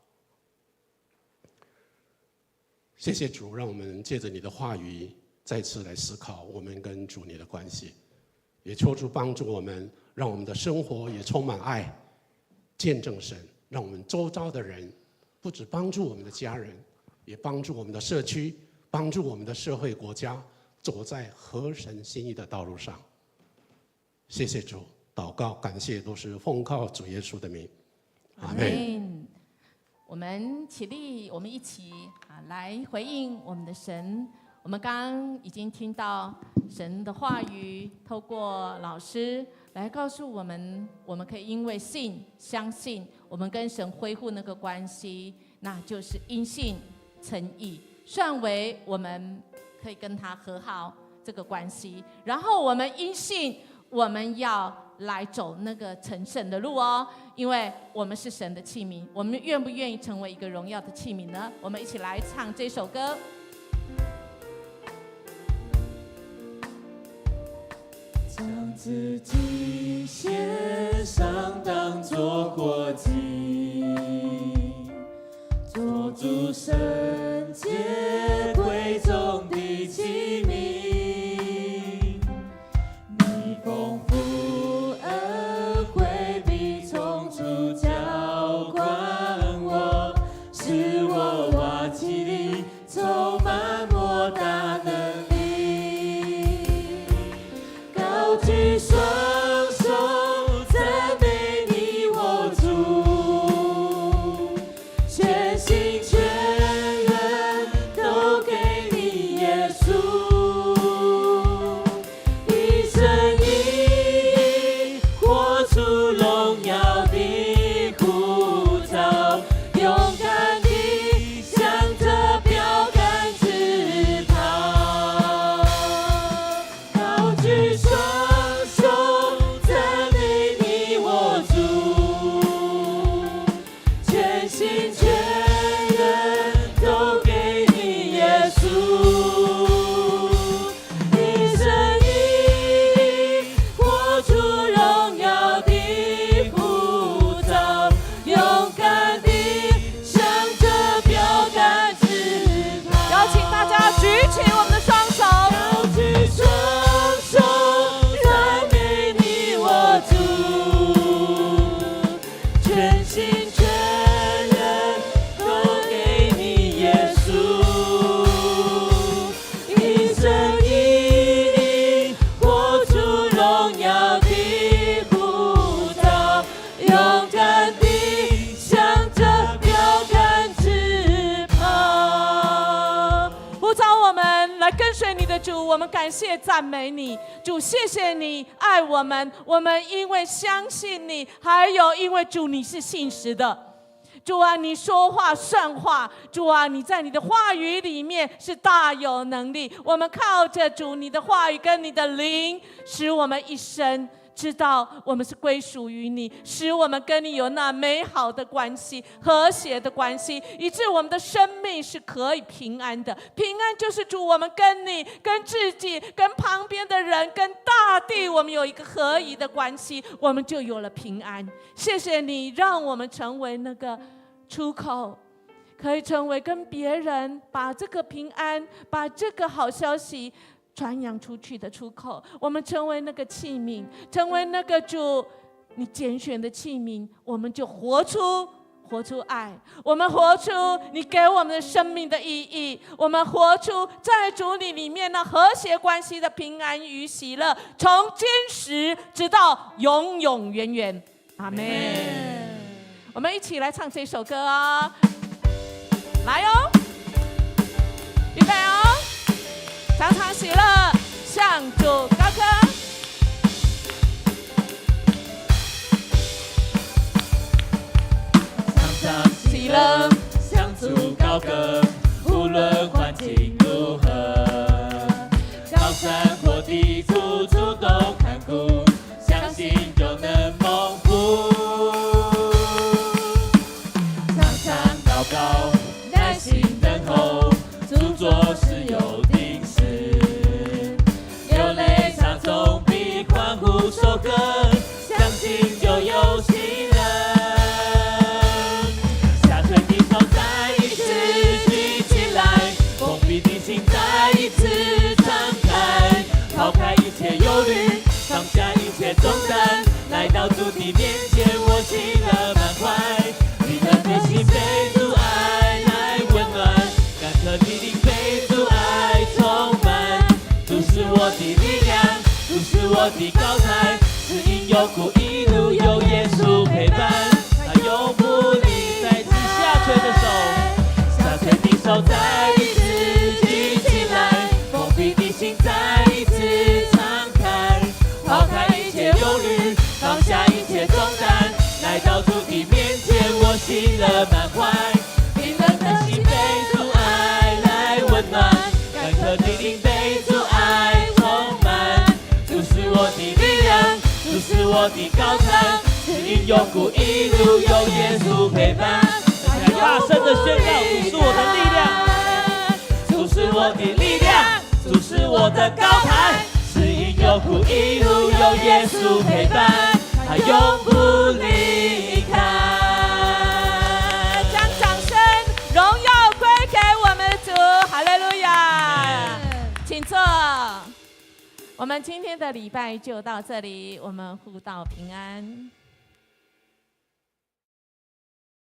谢谢主，让我们借着你的话语再次来思考我们跟主你的关系，也求主帮助我们，让我们的生活也充满爱，见证神，让我们周遭的人不只帮助我们的家人，也帮助我们的社区，帮助我们的社会国家，走在合神心意的道路上。谢谢主，祷告感谢都是奉靠主耶稣的名，阿们。我们起立，我们一起来回应我们的神。我们刚刚已经听到神的话语，透过老师来告诉我们，我们可以因为相信，我们跟神恢复那个关系，那就是因信称义，算为我们可以跟他和好这个关系。然后我们因信，我们要来走那个成圣的路哦，因为我们是神的器皿。我们愿不愿意成为一个荣耀的器皿呢？我们一起来唱这首歌。将自己献上，当作活祭，做主圣洁贵重的器皿。你丰富恩惠必从主浇灌我，使我瓦器里充满莫大能力。高举双手赞美你我主，全心全人都给你耶稣，一生一意活出荣耀的呼召，勇敢地向着标杆直跑，高举双手赞美你我主，全心全人都给你耶稣，一生一意活出荣耀的呼召，勇敢地向着标杆直跑。邀请大家举起我们的双手，高举双手赞美你我主，全心全人都给你耶稣，一生一意活出荣耀的呼召，勇敢地向着标杆直跑。呼召我们来跟随你的主，我们感谢赞美你，主，谢谢你爱我们，我们因为相信你，还有因为主你是信实的。主啊，你说话算话，主啊，你在你的话语里面是大有能力。我们靠着主你的话语跟你的灵，使我们一生知道我们是归属于你，使我们跟你有那美好的关系、和谐的关系，以致我们的生命是可以平安的。平安就是主，我们跟你、跟自己、跟旁边的人、跟大地，我们有一个合一的关系，我们就有了平安。谢谢你，让我们成为那个出口，可以成为跟别人把这个平安、把这个好消息传扬出去的出口。我们成为那个器皿，成为那个主你拣选的器皿，我们就活出爱，我们活出你给我们的生命的意义，我们活出在主你里面那和谐关系的平安与喜乐，从今时直到永永远远。阿们。我们一起来唱这首歌哦，来哦。预备哦，常常喜乐，向主高歌。常常喜乐，向主高歌，无论环境如何，高山或低处，处都看顾，相信就能蒙福。常常祷告，耐心等候，主做事有定时，流泪伤痛比欢呼收割，相信就有喜乐。下垂的手再一次举起来，封闭的心再一次敞开，抛开一切忧虑，放下一切重担，来到主的面前，我喜乐满怀。你的内心被主爱来温暖，干渴的灵被主爱充满。主是我的力量，主是我的高台，是因有苦一路有耶稣陪伴，他永不离。再次下垂的手，下垂的手再一次举起来，封闭的心再一次敞开，抛开一切忧虑，放下一切重担，来到主的面前，我喜乐满怀。冰冷的心被主爱来温暖，干渴的灵被主爱充满。主是我的力量，主是我的高台，是因有苦一路有耶稣陪伴。大声的宣告，主是我的力量，主是我的力量，主是我的高台，是因有苦一路有耶稣陪伴，他永不离开。将掌声、荣耀归给我们的主，哈利路亚！请坐。我们今天的礼拜就到这里，我们互道平安。